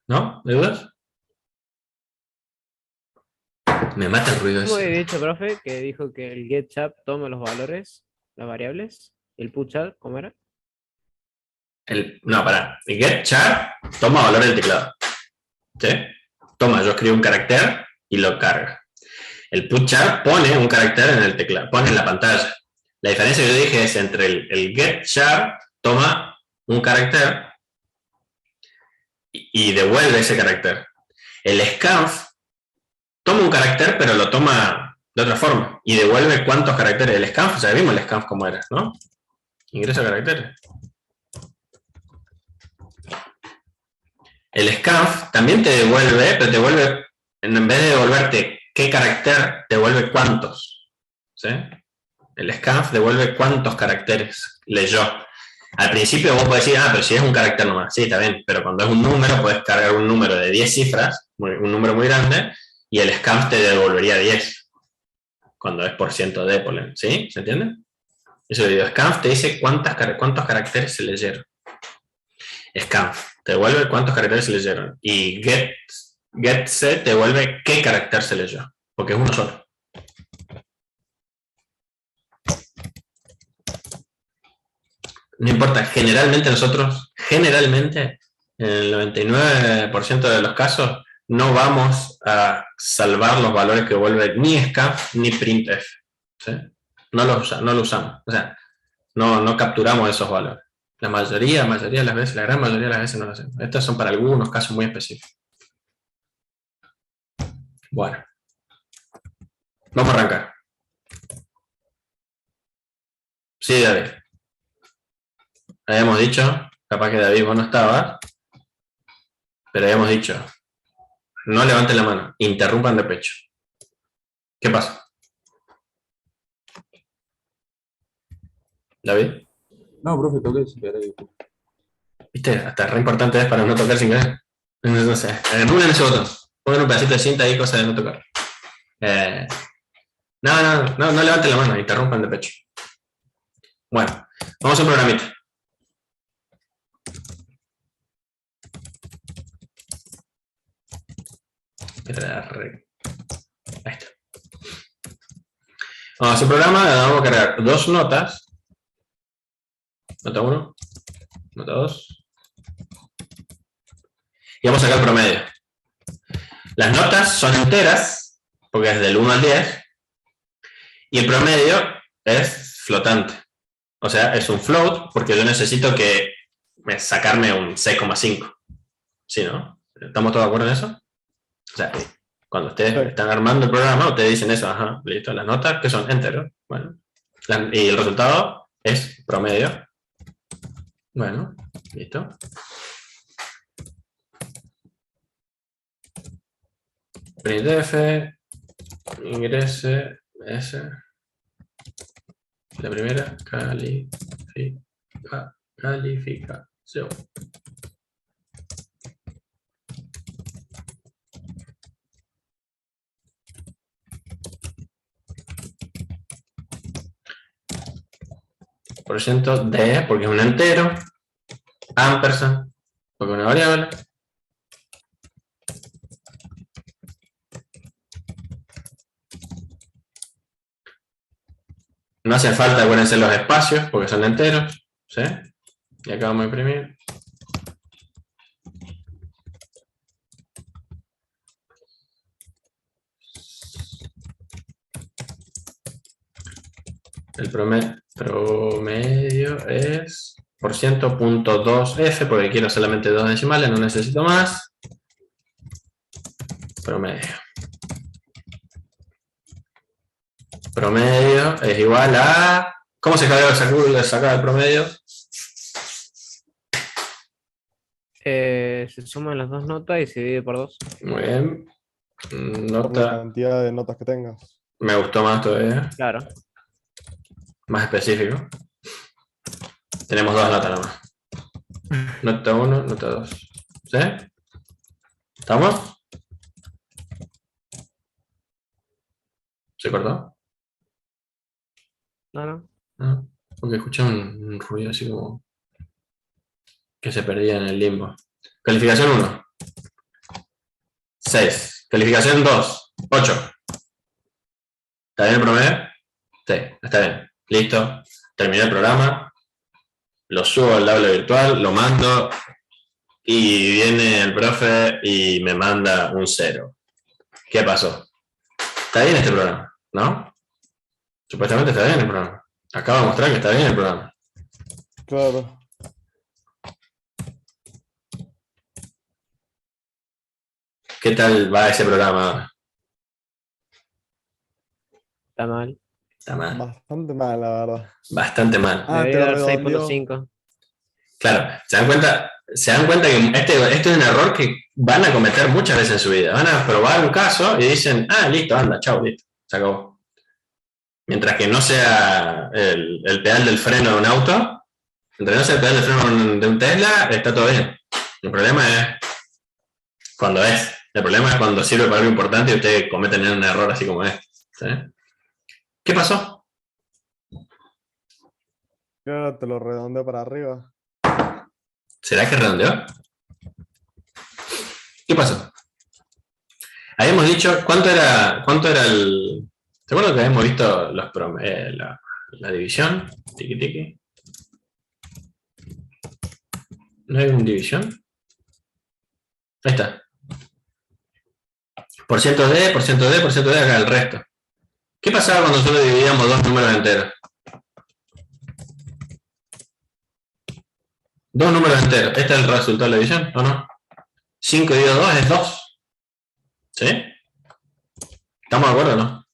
¿No? ¿De dudas? Me mata el ruido ¿Cómo ese. he dicho, profe, que dijo que el getChar toma los valores, las variables, y el putChar, ¿cómo era? No, pará. El getChar toma valor del teclado. ¿Sí? Toma, yo escribo un carácter y lo carga. El putChar pone un carácter en el teclado, pone en la pantalla. La diferencia que yo dije es entre el getChar toma un carácter y devuelve ese carácter. El scanf toma un carácter, pero lo toma de otra forma y devuelve cuántos caracteres. El scanf, ya vimos el scanf cómo era, ¿no? Ingresa caracteres. El scanf también te devuelve, pero te devuelve, en vez de devolverte qué carácter, te devuelve cuántos. ¿Sí? El scanf devuelve cuántos caracteres leyó. Al principio vos podés decir, ah, pero si es un carácter nomás, sí, está bien, pero cuando es un número, puedes cargar un número de 10 cifras, un número muy grande, y el scanf te devolvería 10, cuando es %d, ponen, ¿sí? ¿Se entiende? Eso digo, scanf te dice cuántos caracteres se leyeron. Scanf te devuelve cuántos caracteres se leyeron, y getC te devuelve qué carácter se leyó, porque es uno solo. No importa, generalmente nosotros, en el 99% de los casos, no vamos a salvar los valores que devuelve ni scanf ni printf. ¿Sí? No lo usamos. O sea, no capturamos esos valores. La mayoría de las veces, la gran mayoría de las veces no lo hacemos. Estos son para algunos casos muy específicos. Bueno. Vamos a arrancar. Sí, David. Habíamos dicho, capaz que David vos no estabas, pero habíamos dicho, no levanten la mano, interrumpan de pecho. ¿Qué pasa? ¿David? No, profe, toqué sin querer. ¿Viste? Hasta re importante es para no tocar sin querer. No sé, rulen ese botón. Pongan un pedacito de cinta ahí, cosa de no tocar. No levanten la mano, interrumpan de pecho. Bueno, vamos a un programita. Ahí está. Vamos a hacer un programa, vamos a cargar dos notas nota 1, nota 2. Y vamos a sacar el promedio. Las notas son enteras, porque es del 1 al 10, y el promedio es flotante. O sea, es un float, porque yo necesito que sacarme un 6,5. ¿Sí, no? ¿Estamos todos de acuerdo en eso? O sea, cuando ustedes están armando el programa, ustedes dicen eso, ajá, listo, las notas que son enteros. Bueno, y el resultado es promedio. Bueno, listo. Printf, ingrese, S. La primera, calificación. Por ciento de, porque es un entero, ampersand, porque es una variable. No hace falta, acuérdense, los espacios, porque son enteros, ¿sí? Y acá vamos a imprimir. El promedio es por ciento punto 2f, porque quiero solamente 2 decimales, no necesito más. Promedio. Promedio es igual a... ¿Cómo se saca el promedio? Se suman las dos notas y se divide por 2. Muy bien. Por la Nota. cantidad de notas que tengas. Me gustó más todavía. Claro. Más específico. Tenemos dos notas nomás. Nota 1, nota 2. ¿Sí? ¿Estamos? ¿Se cortó? No. No, porque escuché un ruido así como que se perdía en el limbo. Calificación 1. 6. Calificación 2. 8. ¿Está bien el promedio? Sí, está bien. Listo. Terminé el programa. Lo subo al aula virtual, lo mando y viene el profe y me manda un 0. ¿Qué pasó? Está bien este programa, ¿no? Supuestamente está bien el programa. Acabo de mostrar que está bien el programa. Claro. ¿Qué tal va ese programa ahora? Está mal. Está mal. Bastante mal, la verdad. Bastante mal. Ah, Debería te dar lo redondeó. 6.5. Claro, se dan cuenta que este es un error que van a cometer muchas veces en su vida. Van a probar un caso y dicen, ah, listo, anda, chao, listo, se acabó. Mientras que no sea el pedal del freno de un auto, mientras no sea el pedal del freno de un Tesla, está todo bien. El problema es cuando es. El problema es cuando sirve para algo importante y ustedes cometen un error así como este. ¿Sí? ¿Qué pasó? Claro, te lo redondeo para arriba. ¿Será que redondeó? ¿Qué pasó? Habíamos dicho, ¿cuánto era el... ¿Te acuerdas que habíamos visto la división? Tiki tiki. ¿No hay una división? Ahí está. Por ciento de, acá el resto. ¿Qué pasaba cuando solo dividíamos dos números enteros? Dos números enteros. ¿Este es el resultado de la división o no? 5 dividido 2 es 2. ¿Sí? ¿Estamos de acuerdo o no?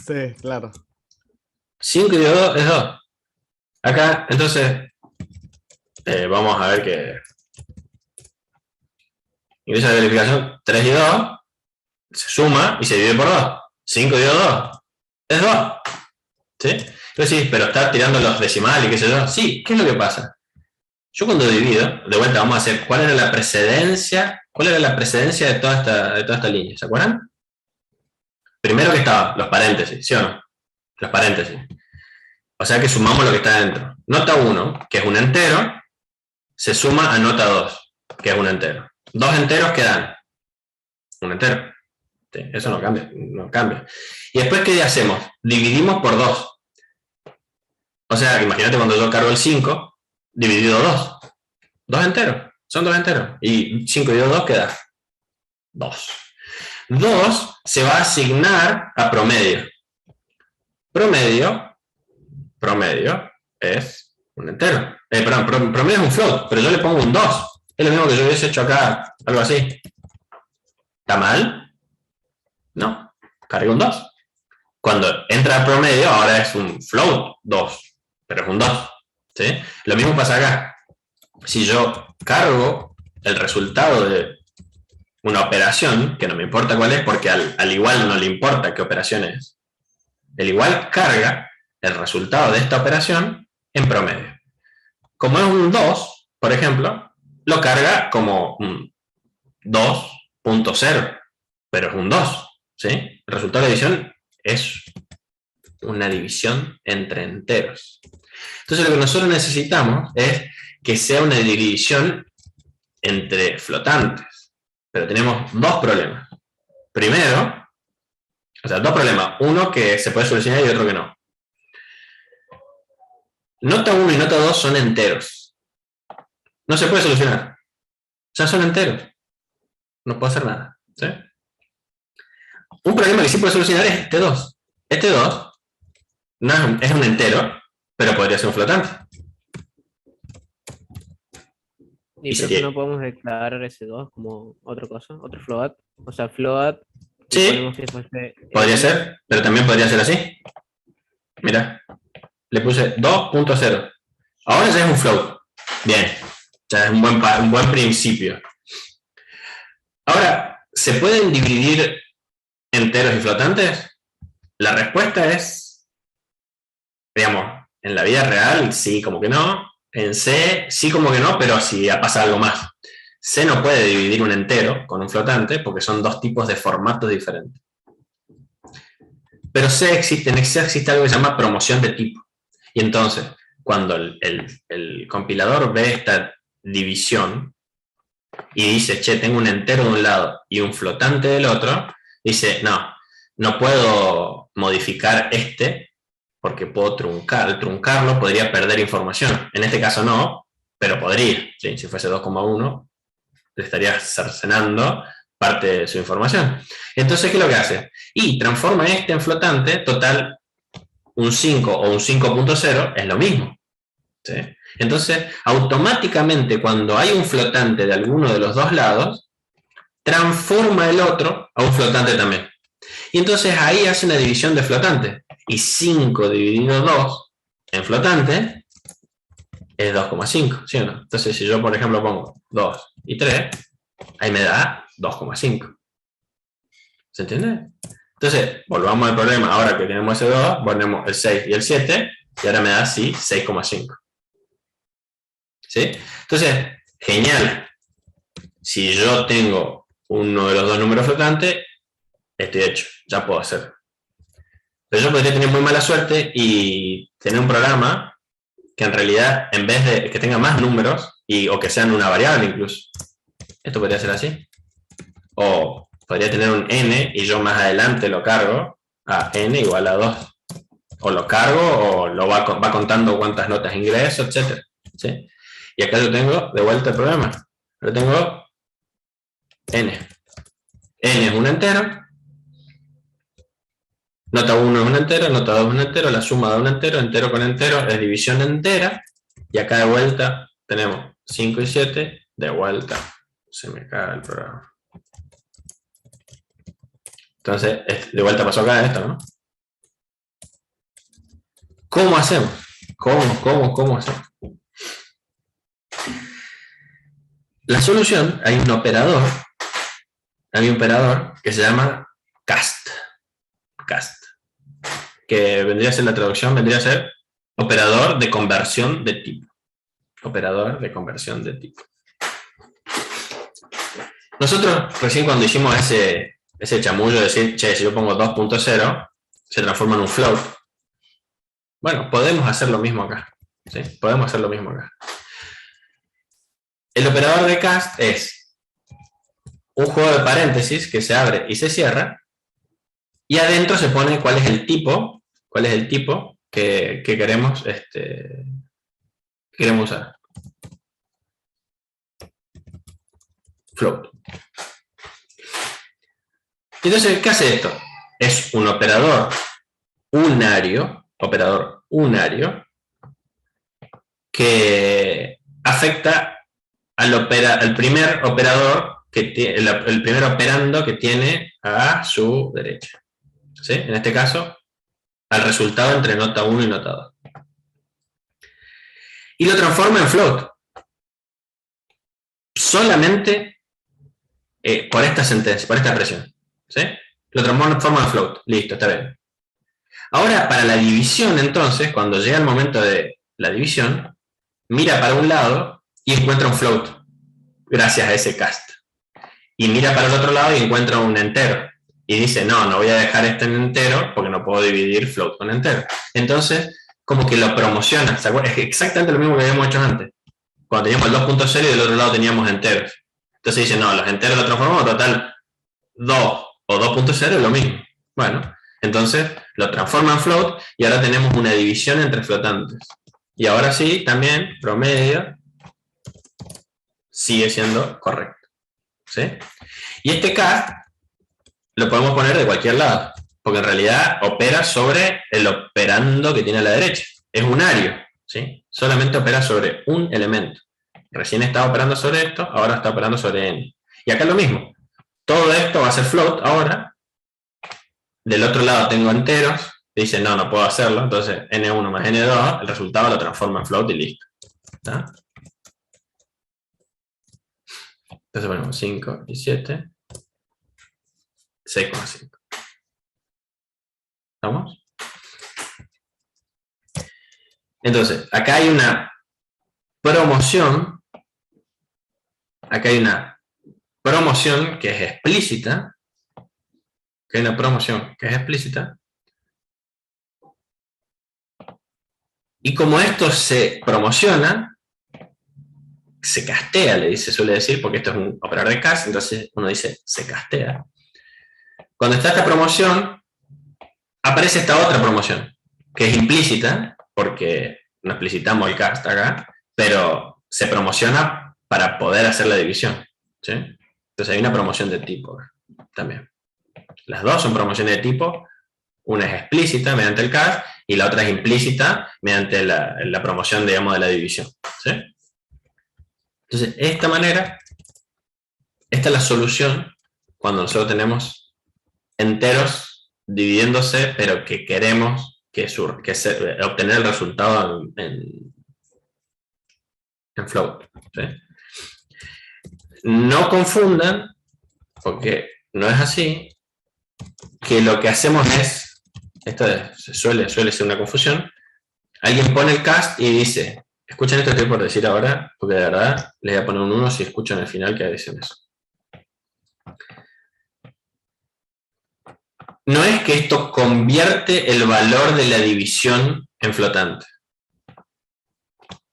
Sí, claro. 5 dividido 2 es 2. Acá, entonces, vamos a ver que... Ingresa de verificación 3 y 2. Se suma y se divide por 2. 5 dividido 2 es 2. ¿Sí? Entonces sí, pero está tirando los decimales y qué sé yo. Sí, ¿qué es lo que pasa? Yo cuando divido, de vuelta vamos a hacer cuál era la precedencia de toda esta línea, ¿se acuerdan? Primero que estaba, los paréntesis, ¿sí o no? Los paréntesis. O sea que sumamos lo que está dentro. Nota 1, que es un entero, se suma a nota 2, que es un entero. Dos enteros quedan un entero. Sí, eso no cambia. Y después, ¿qué hacemos? Dividimos por 2. O sea, imagínate cuando yo cargo el 5, dividido 2. 2 enteros. Son 2 enteros. Y 5 dividido 2 queda 2. 2 se va a asignar a promedio. Promedio es un entero. Perdón, promedio es un float, pero yo le pongo un 2. Es lo mismo que yo hubiese hecho acá, algo así. ¿Está mal? No. Cargué un 2. Cuando entra a promedio, ahora es un float 2, pero es un 2. ¿Sí? Lo mismo pasa acá. Si yo cargo el resultado de una operación, que no me importa cuál es, porque al igual no le importa qué operación es, el igual carga el resultado de esta operación en promedio. Como es un 2, por ejemplo, lo carga como un 2.0, pero es un 2, ¿sí? El resultado de la división es una división entre enteros. Entonces lo que nosotros necesitamos es que sea una división entre flotantes. Pero tenemos dos problemas. Primero, o sea, dos problemas. Uno que se puede solucionar y otro que no. Nota 1 y nota 2 son enteros. No se puede solucionar. O sea, son enteros. No puedo hacer nada. ¿Sí? Un problema que sí puede solucionar es este 2. Este 2 no es un entero, pero podría ser un flotante. ¿Y por qué no podemos declarar ese 2 como otra cosa? ¿Otro float? O sea, float. Sí, podría ser, pero también podría ser así. Mira, le puse 2.0. Ahora ya es un float. Bien, ya es un buen principio. Ahora, ¿se pueden dividir enteros y flotantes? La respuesta es, digamos, en la vida real sí, como que no. En C sí, como que no, pero si pasa algo más. C no puede dividir un entero con un flotante porque son dos tipos de formatos diferentes. Pero en C existe algo que se llama promoción de tipo. Y entonces, cuando el compilador ve esta división y dice, che, tengo un entero de un lado y un flotante del otro, dice, no puedo modificar este porque puedo truncarlo. Al truncarlo podría perder información. En este caso no, pero podría. ¿Sí? Si fuese 2,1, le estaría cercenando parte de su información. Entonces, ¿qué es lo que hace? Y transforma este en flotante, total, un 5 o un 5.0 es lo mismo. ¿Sí? Entonces, automáticamente, cuando hay un flotante de alguno de los dos lados, transforma el otro a un flotante también. Y entonces ahí hace una división de flotante. Y 5 dividido 2 en flotante es 2,5, ¿sí o no? Entonces, si yo, por ejemplo, pongo 2 y 3, ahí me da 2,5. ¿Se entiende? Entonces, volvamos al problema. Ahora que tenemos ese 2, ponemos el 6 y el 7, y ahora me da así 6,5. ¿Sí? Entonces, genial. Si yo tengo uno de los dos números flotantes, estoy hecho, ya puedo hacerlo. Pero yo podría tener muy mala suerte y tener un programa que en realidad, en vez de que tenga más números, o que sean una variable incluso, esto podría ser así. O podría tener un n y yo más adelante lo cargo a n igual a 2. O lo cargo o lo va contando cuántas notas ingreso, etc. ¿Sí? Y acá yo tengo de vuelta el problema. Yo tengo n. N es un entero. Nota 1 es un entero, nota 2 es un entero, la suma de un entero con entero es división entera. Y acá de vuelta tenemos 5 y 7, de vuelta. Se me cae el programa. Entonces, de vuelta pasó acá esto, ¿no? ¿Cómo hacemos? ¿Cómo hacemos? La solución, hay un operador que se llama cast, que vendría a ser la traducción, vendría a ser operador de conversión de tipo. Operador de conversión de tipo. Nosotros recién cuando hicimos ese chamullo de decir, che, si yo pongo 2.0, se transforma en un float. Bueno, podemos hacer lo mismo acá. ¿Sí? Podemos hacer lo mismo acá. El operador de cast es un juego de paréntesis que se abre y se cierra, y adentro se pone cuál es el tipo que queremos, queremos usar. Float. Entonces, ¿qué hace esto? Es un operador unario, que afecta al primer operador, el primer operando que tiene a su derecha. ¿Sí? En este caso, al resultado entre nota 1 y nota 2. Y lo transforma en float. Solamente por esta sentencia, por esta expresión. ¿Sí? Lo transforma en float. Listo, está bien. Ahora, para la división, entonces, cuando llega el momento de la división, mira para un lado y encuentra un float, gracias a ese cast. Y mira para el otro lado y encuentra un entero. Y dice, no voy a dejar este en entero porque no puedo dividir float con entero. Entonces, como que lo promociona. ¿Se acuerdan? Es exactamente lo mismo que habíamos hecho antes. Cuando teníamos el 2.0 y del otro lado teníamos enteros. Entonces dice, no, los enteros los transformamos, total, 2 o 2.0 es lo mismo. Bueno, entonces lo transforma en float y ahora tenemos una división entre flotantes. Y ahora sí, también, promedio, sigue siendo correcto. ¿Sí? Y este cast lo podemos poner de cualquier lado, porque en realidad opera sobre el operando que tiene a la derecha. Es unario, ¿sí? Solamente opera sobre un elemento. Recién estaba operando sobre esto, ahora está operando sobre n. Y acá lo mismo. Todo esto va a ser float ahora. Del otro lado tengo enteros. Dice, no puedo hacerlo. Entonces, n1 más n2, el resultado lo transforma en float y listo. ¿Está? Entonces ponemos 5 y 7. 6,5. ¿Estamos? Entonces, acá hay una promoción. Acá hay una promoción que es explícita. Y como esto se promociona, se castea, se suele decir, porque esto es un operador de cast, entonces uno dice se castea. Cuando está esta promoción, aparece esta otra promoción, que es implícita, porque no explicitamos el cast acá, pero se promociona para poder hacer la división. ¿Sí? Entonces hay una promoción de tipo también. Las dos son promociones de tipo, una es explícita mediante el cast y la otra es implícita mediante la promoción, digamos, de la división. ¿Sí? Entonces, de esta manera, esta es la solución cuando nosotros tenemos enteros dividiéndose, pero que queremos obtener el resultado en float. ¿Sí? No confundan, porque no es así, que lo que hacemos es, esto suele ser una confusión, alguien pone el cast y dice, escuchen esto que estoy por decir ahora, porque de verdad les voy a poner un 1 si escuchan al final que dicen eso. No es que esto convierte el valor de la división en flotante.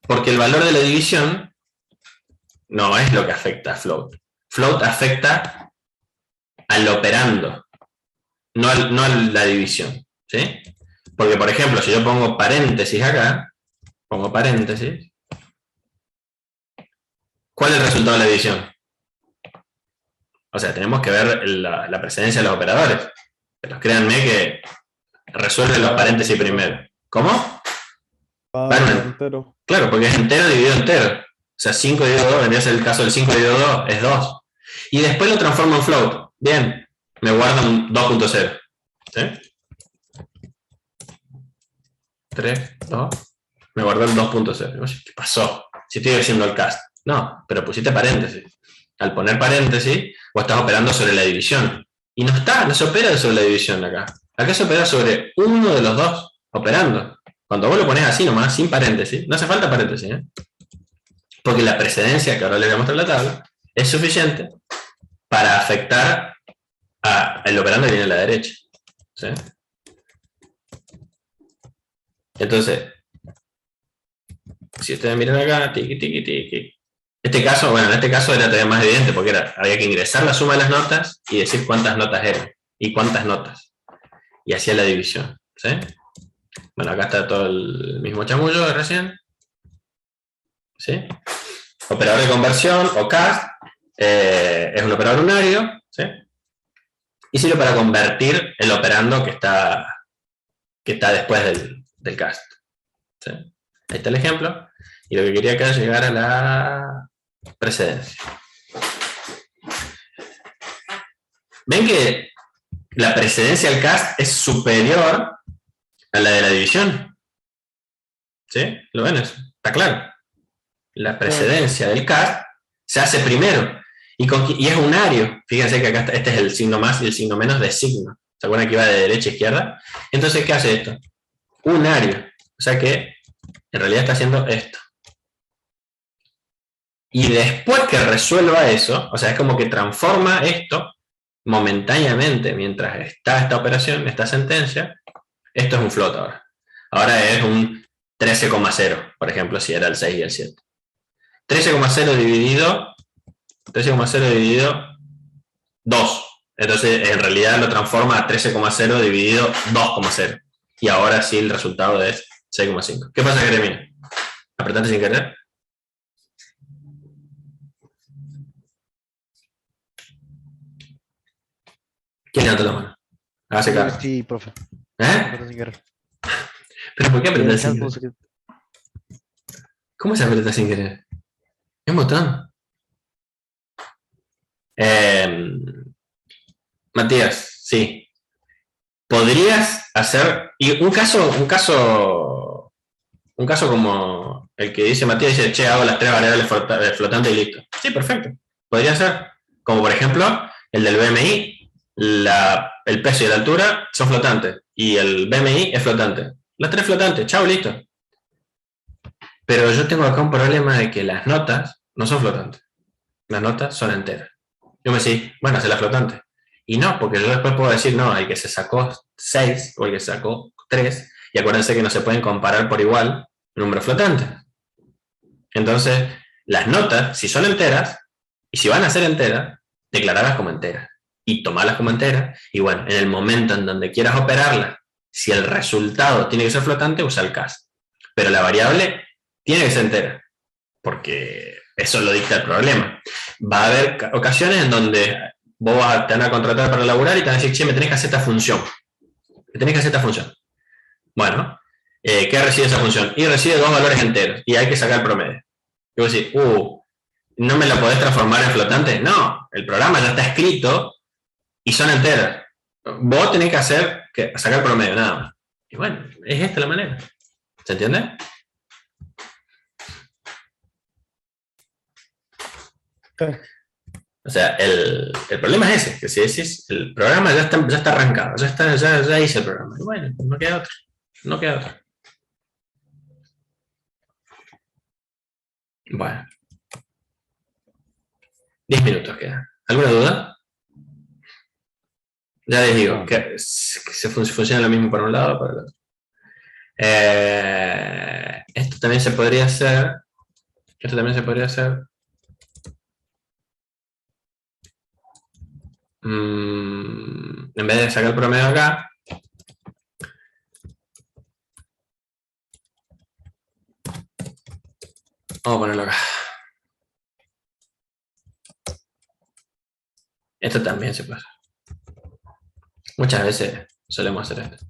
Porque el valor de la división no es lo que afecta a float. Float afecta al operando, no a la división. ¿Sí? Porque, por ejemplo, si yo pongo paréntesis acá, ¿cuál es el resultado de la división? O sea, tenemos que ver la precedencia de los operadores. Pero créanme que resuelven los paréntesis primero. ¿Cómo? Entero. Claro, porque es entero dividido entero. O sea, 5 dividido 2, vendría a ser el caso del 5 dividido 2, es 2. Y después lo transformo en float. Bien, me guarda un 2.0. ¿Sí? 3, 2. Me guardó el 2.0. ¿Qué pasó? Si estoy haciendo el cast. No, pero pusiste paréntesis. Al poner paréntesis, vos estás operando sobre la división. Y no se opera sobre la división acá. Acá se opera sobre uno de los dos operando. Cuando vos lo pones así nomás, sin paréntesis, no hace falta paréntesis, ¿eh? Porque la precedencia, que ahora les voy a mostrar la tabla, es suficiente para afectar al operando que viene a la derecha. ¿Sí? Entonces, si ustedes miran acá, tiqui, tiqui, tiqui. En este caso era todavía más evidente porque había que ingresar la suma de las notas y decir cuántas notas eran y cuántas notas. Y hacía la división. ¿Sí? Bueno, acá está todo el mismo chamullo de recién. ¿Sí? Operador de conversión o cast es un operador unario, ¿sí? Y sirve para convertir el operando que está después del cast. ¿Sí? Ahí está el ejemplo. Y lo que quería acá es llegar a la precedencia. ¿Ven que la precedencia del cast es superior a la de la división? ¿Sí? ¿Lo ven eso? Está claro. La precedencia del cast se hace primero. Y es unario. Fíjense que acá este es el signo más y el signo menos de signo. ¿Se acuerdan que iba de derecha a izquierda? Entonces, ¿qué hace esto? Unario. O sea que en realidad está haciendo esto. Y después que resuelva eso, o sea, es como que transforma esto momentáneamente mientras está esta operación, esta sentencia. Esto es un float ahora. Ahora es un 13,0, por ejemplo, si era el 6 y el 7. 13,0 dividido 2. Entonces, en realidad lo transforma a 13,0 dividido 2,0. Y ahora sí el resultado es 6,5. ¿Qué pasa, Jeremia? ¿Apretaste sin querer? ¿Quién levantó la mano? Hágase cargo. Sí, profe. ¿Eh? Sin querer. ¿Pero por qué apretar sin Chat, querer? ¿Cómo se aprieta sin querer? Es un botón. Matías, sí. ¿Podrías hacer un caso como el que dice Matías, dice, che, hago las 3 variables flotantes y listo? Sí, perfecto. Podría ser. Como por ejemplo, el del BMI, el peso y la altura son flotantes. Y el BMI es flotante. Las 3 flotantes, chao, listo. Pero yo tengo acá un problema de que las notas no son flotantes. Las notas son enteras. Yo me decís, bueno, hace la flotante. Y no, porque yo después puedo decir, no, el que se sacó 6 o el que se sacó 3, y acuérdense que no se pueden comparar por igual números flotantes. Entonces, las notas, si son enteras, y si van a ser enteras, declararlas como enteras. Y tomarlas como enteras, y bueno, en el momento en donde quieras operarlas, si el resultado tiene que ser flotante, usa el cast. Pero la variable tiene que ser entera, porque eso lo dicta el problema. Va a haber ocasiones en donde vos te van a contratar para laburar y te van a decir, che, me tenés que hacer esta función. Bueno, ¿qué recibe esa función? Y recibe 2 valores enteros y hay que sacar el promedio. Y vos decís, ¿no me la podés transformar en flotante? No, el programa ya está escrito y son enteras. Vos tenés que sacar el promedio, nada más. Y bueno, es esta la manera. ¿Se entiende? O sea, el problema es ese, que si decís, el programa ya está arrancado, ya hice el programa. Y bueno, no queda otro. Bueno. 10 minutos quedan. ¿Alguna duda? Ya les digo, que funciona lo mismo para un lado o para el otro. Esto también se podría hacer. En vez de sacar el promedio acá, vamos a ponerlo acá. Esto también se puede hacer. Muchas veces solemos hacer esto.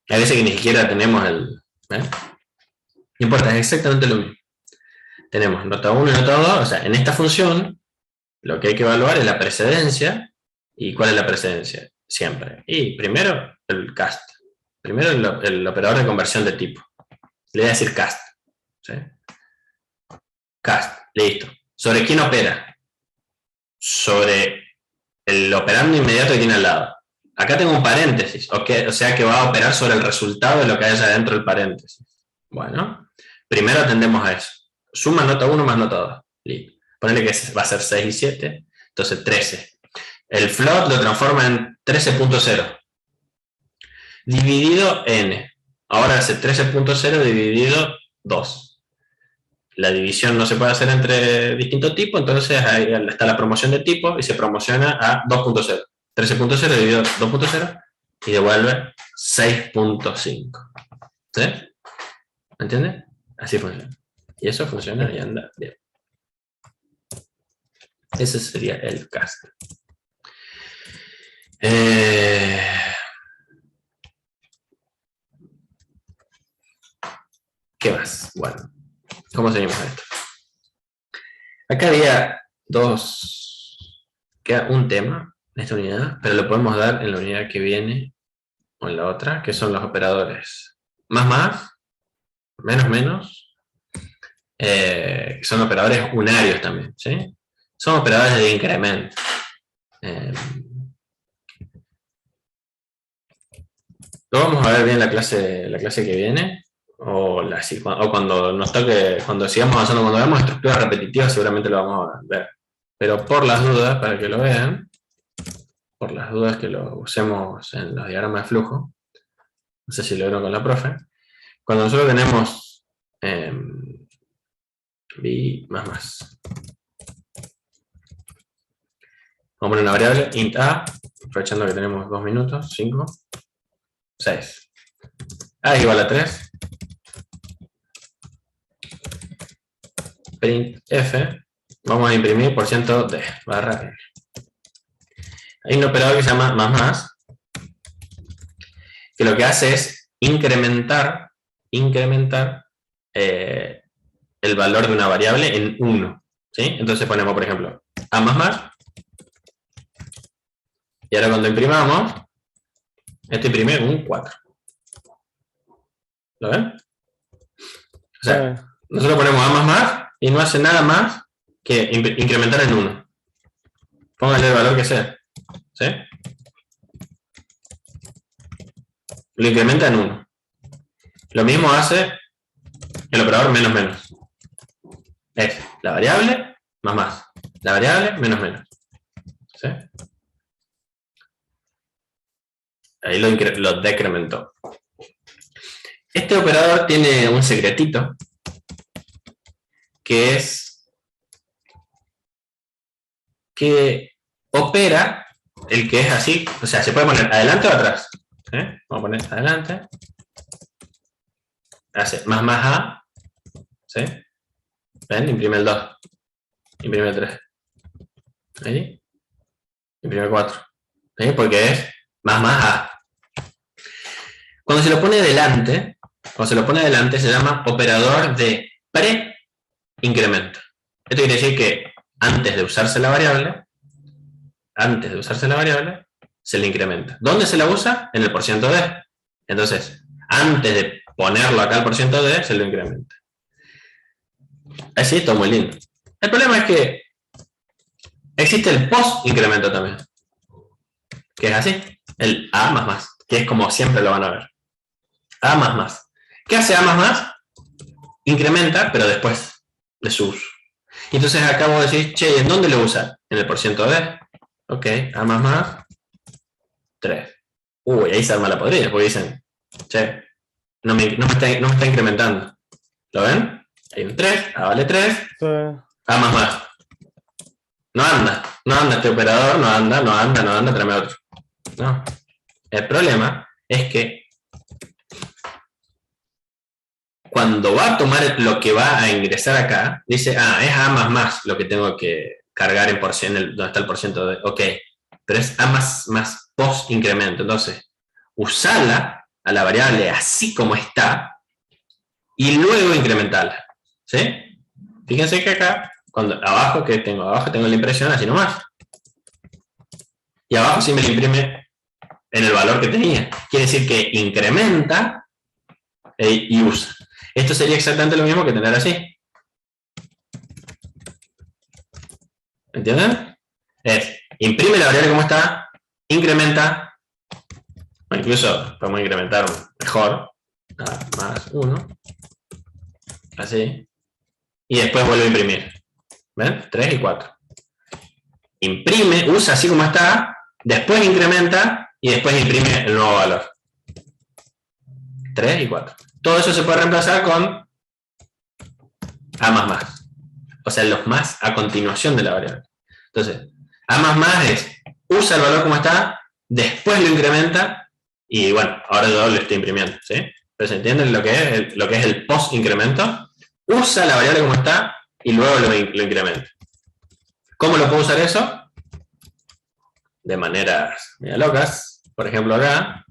Hay veces que ni siquiera tenemos el... No importa, es exactamente lo mismo. Tenemos nota 1 y nota 2, o sea, en esta función lo que hay que evaluar es la precedencia. ¿Y cuál es la precedencia? Siempre. Y primero el cast. Primero el operador de conversión de tipo. Le voy a decir cast. ¿Sí? Cast, listo. ¿Sobre quién opera? Sobre el operando inmediato que tiene al lado. Acá tengo un paréntesis, o sea que va a operar sobre el resultado de lo que haya dentro del paréntesis. Bueno, primero atendemos a eso. Suma nota 1 más nota 2. Listo. Ponele que va a ser 6 y 7, entonces 13. El float lo transforma en 13.0. Dividido n. Ahora hace 13.0 dividido 2. La división no se puede hacer entre distintos tipos, entonces ahí está la promoción de tipo y se promociona a 2.0. 13.0 dividido 2.0 y devuelve 6.5. ¿Sí? ¿Me entiendes? Así funciona. Y eso funciona y anda bien. Ese sería el cast. ¿Qué más? Bueno, ¿cómo seguimos esto? Acá había queda un tema en esta unidad, pero lo podemos dar en la unidad que viene o en la otra, que son los operadores más, menos, que son operadores unarios también, ¿sí? Son operadores de incremento. Lo vamos a ver bien la clase que viene, o cuando nos toque, cuando sigamos avanzando, cuando veamos estructuras repetitivas, seguramente lo vamos a ver. Pero por las dudas, para que lo vean, por las dudas que lo usemos en los diagramas de flujo, no sé si lo vieron con la profe, cuando nosotros tenemos b más. Vamos a poner una variable int a, aprovechando que tenemos 2 minutos, 5, 6. A es igual a 3. Print f, vamos a imprimir %d, barra n. Hay un operador que se llama más, que lo que hace es incrementar el valor de una variable en 1. ¿Sí? Entonces ponemos, por ejemplo, a más, y ahora cuando imprimamos, esto imprime un 4. ¿Lo ven? O sea, nosotros ponemos a más y no hace nada más que incrementar en 1. Póngale el valor que sea. ¿Sí? Lo incrementa en 1. Lo mismo hace el operador menos. Es la variable más. La variable menos. ¿Sí? Ahí lo decrementó. Este operador tiene un secretito que es que opera el que es así, o sea, se puede poner adelante o atrás. Vamos a poner adelante. Hace más a. ¿Sí? ¿Ven? Imprime el 2. Imprime el 3. ¿Ahí? Imprime el 4. ¿Sí? Porque es más a. Cuando se lo pone delante, se llama operador de pre-incremento. Esto quiere decir que antes de usarse la variable, se le incrementa. ¿Dónde se la usa? En el %d. Entonces, antes de ponerlo acá al %d, se lo incrementa. Así, todo muy lindo. El problema es que existe el post-incremento también, que es así, el a más, que es como siempre lo van a ver. A más. ¿Qué hace a más? Incrementa, pero después de su uso. Y entonces acabo de decir, che, ¿en dónde lo usa? En el %d. Ok, a más, 3. Uy, ahí se arma la podrida, porque dicen, che, no me está incrementando. ¿Lo ven? Hay un 3, A vale 3, A más. No anda este operador, no anda, tráeme otro. No. El problema es que cuando va a tomar lo que va a ingresar acá, dice, es A más lo que tengo que cargar en donde está el %d. Ok, pero es A más post incremento. Entonces, usarla a la variable así como está y luego incrementarla. ¿Sí? Fíjense que acá, abajo tengo la impresión así nomás. Y abajo sí me la imprime en el valor que tenía. Quiere decir que incrementa y usa. Esto sería exactamente lo mismo que tener así. ¿Entienden? Imprime la variable como está, incrementa, o incluso podemos incrementar mejor, más 1, así, y después vuelve a imprimir. ¿Ven? 3 y 4. Imprime, usa así como está, después incrementa y después imprime el nuevo valor. 3 y 4. Todo eso se puede reemplazar con A más. O sea, los más a continuación de la variable. Entonces, A más es, usa el valor como está, después lo incrementa Y bueno, ahora yo lo estoy imprimiendo, ¿sí? Pero ¿se entienden lo que es el post incremento? Usa la variable como está y luego lo incrementa. ¿Cómo lo puedo usar eso? De maneras medio locas. Por ejemplo, acá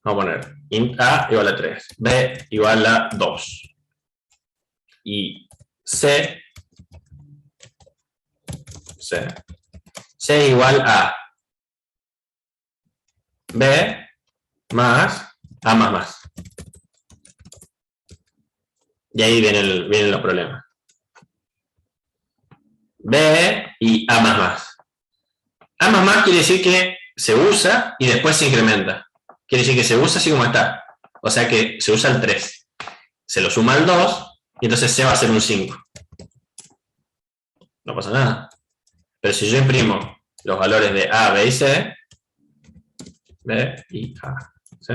vamos a poner int a igual a 3, b igual a 2 y c igual a b más a más. Y ahí vienen los problemas. B y A más. A más quiere decir que se usa y después se incrementa. Quiere decir que se usa así como está. O sea que se usa el 3. Se lo suma al 2 y entonces C va a ser un 5. No pasa nada. Pero si yo imprimo los valores de A, B y C, B y A, ¿sí?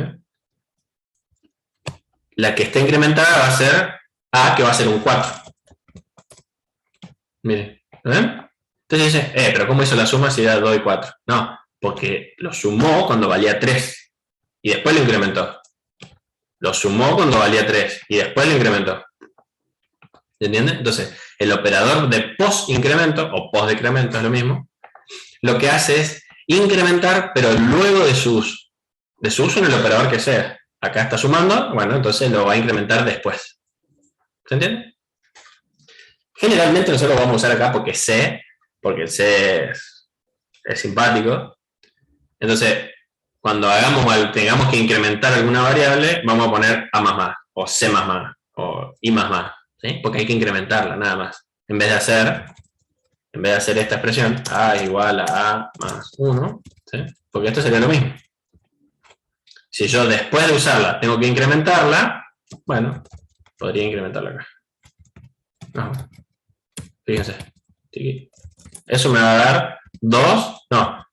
La que está incrementada va a ser A, que va a ser un 4. Miren, ¿ven? Entonces dice, pero ¿cómo hizo la suma si era 2 y 4? No, porque lo sumó cuando valía 3 y después lo incrementó. Lo sumó cuando valía 3 y después lo incrementó. ¿Se entiende? Entonces, el operador de post-incremento o post-decremento es lo mismo. Lo que hace es incrementar, pero luego de su uso. De su uso en el operador que sea. Acá está sumando, bueno, entonces lo va a incrementar después. ¿Se entiende? Generalmente nosotros lo vamos a usar acá porque el C es simpático. Entonces, cuando tengamos que incrementar alguna variable, vamos a poner A más, o C más, o I más, ¿sí? Porque hay que incrementarla, nada más. En vez de hacer esta expresión, A igual a A más 1, ¿sí? Porque esto sería lo mismo. Si yo después de usarla tengo que incrementarla, bueno, podría incrementarla acá. No. Fíjense. Eso me va a dar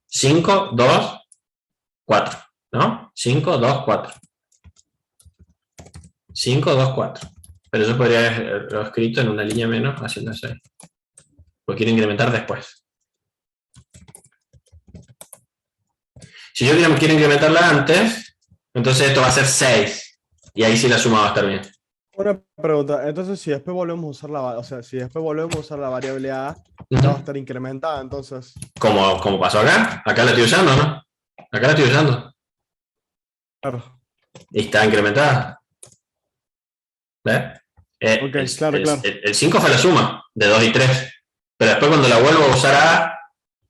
5, 2, 4. ¿No? 5, 2, 4. 5, 2, 4. Pero yo podría haberlo escrito en una línea menos haciendo eso ahí. Porque quiero incrementar después. Si yo quiero incrementarla antes, entonces esto va a ser 6. Y ahí sí la suma va a estar bien. Una pregunta, entonces si después volvemos a usar la variable A, ya va a estar incrementada, entonces. Como pasó acá. Acá la estoy usando, ¿no? Acá la estoy usando. Claro. Y está incrementada. ¿Ves? Ok, claro. El 5 fue la suma de 2 y 3. Pero después cuando la vuelvo a usar A,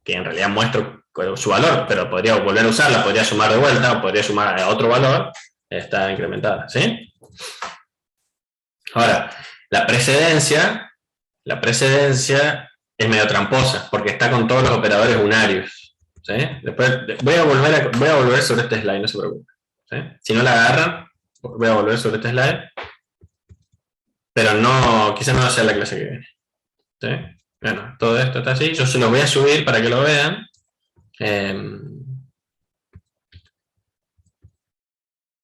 que en realidad muestro su valor, pero podría volver a usarla, podría sumar de vuelta, o podría sumar a otro valor, está incrementada, ¿sí? Ahora, la precedencia es medio tramposa, porque está con todos los operadores unarios, ¿sí? Después voy a volver sobre este slide, no se preocupen, ¿sí? Si no la agarran, voy a volver sobre este slide, pero no, quizás no sea la clase que viene, ¿sí? Bueno, todo esto está así, yo se los voy a subir para que lo vean.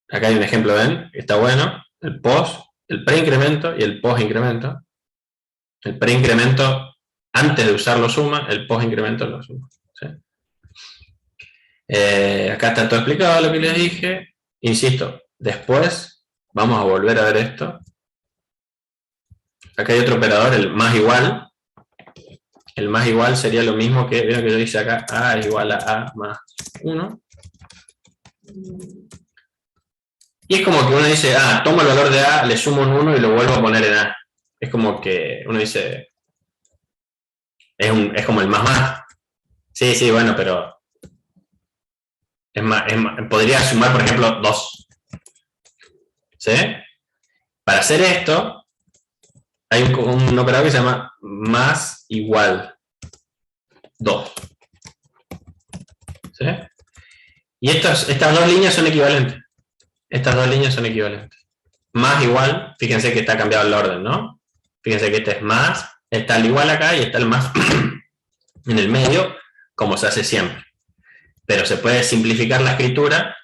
Acá hay un ejemplo, ¿ven? Está bueno, el post, el preincremento y el post-incremento. El preincremento antes de usarlo suma, el post-incremento lo suma, ¿sí? Acá está todo explicado lo que les dije. Insisto, después vamos a volver a ver esto. Acá hay otro operador, el más igual. El más igual sería lo mismo que, vieron que yo hice acá, A es igual a A más 1. Y es como que uno dice, tomo el valor de A, le sumo un 1 y lo vuelvo a poner en A. Es como que uno dice, es como el más. Sí, bueno, pero podría sumar, por ejemplo, 2. ¿Sí? Para hacer esto, hay un operador que se llama más igual 2. ¿Sí? Y estas dos líneas son equivalentes. Más igual, fíjense que está cambiado el orden, ¿no? Fíjense que este es más, está el igual acá y está el más en el medio, como se hace siempre. Pero se puede simplificar la escritura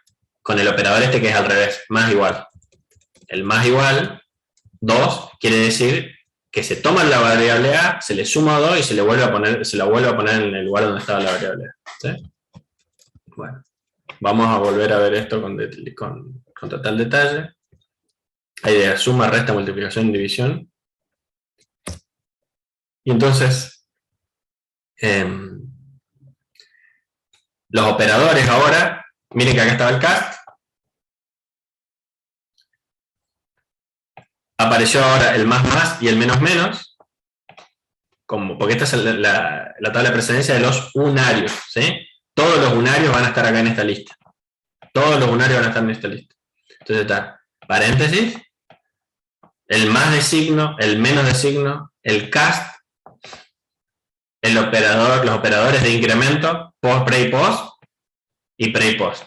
con el operador este que es al revés, más igual. El más igual 2 quiere decir que se toma la variable A, se le suma 2 y se la vuelve a poner en el lugar donde estaba la variable A. ¿Sí? Bueno. Vamos a volver a ver esto con total detalle. Hay de suma, resta, multiplicación, división. Y entonces, los operadores ahora, miren que acá estaba el cast. Apareció ahora el más y el menos, porque esta es la tabla de precedencia de los unarios, ¿sí? Todos los unarios van a estar acá en esta lista. Todos los unarios van a estar en esta lista. Entonces está paréntesis, el más de signo, el menos de signo, el cast, el operador, los operadores de incremento, post, pre y pre y post.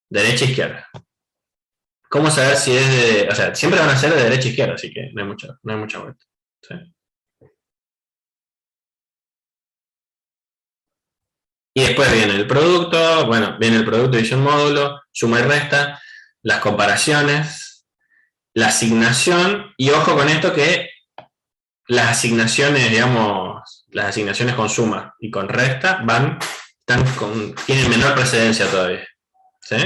Derecha, izquierda. ¿Cómo saber si es de...? O sea, siempre van a ser de derecha a izquierda, así que no hay mucha vuelta. ¿Sí? Y después viene el producto, bueno, viene el producto, división, módulo, suma y resta, las comparaciones, la asignación, y ojo con esto que las asignaciones, digamos, las asignaciones con suma y con resta tienen menor precedencia todavía. ¿Sí?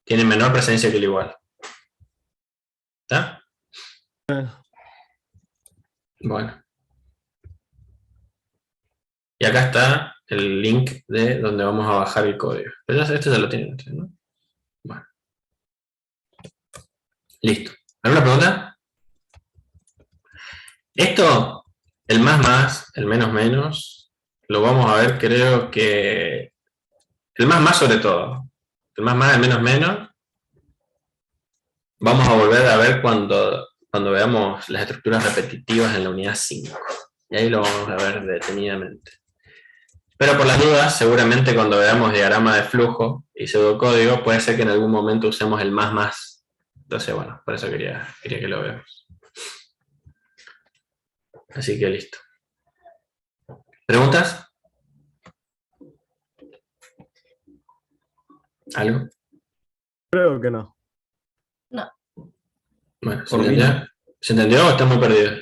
Tienen menor precedencia que el igual. ¿Está? Bueno. Y acá está el link de donde vamos a bajar el código. Pero este ya lo tienen ustedes, ¿no? Bueno. Listo. ¿Alguna pregunta? Esto, el más, el menos, lo vamos a ver, creo que... El más sobre todo. El más, el menos. Vamos a volver a ver cuando veamos las estructuras repetitivas en la unidad 5. Y ahí lo vamos a ver detenidamente. Pero por las dudas, seguramente cuando veamos diagrama de flujo y pseudocódigo, puede ser que en algún momento usemos el más. Entonces, bueno, por eso quería que lo veamos. Así que listo. ¿Preguntas? ¿Algo? Creo que no. No. Bueno, ¿se Por mí entendió? ¿Se entendió o está muy perdido?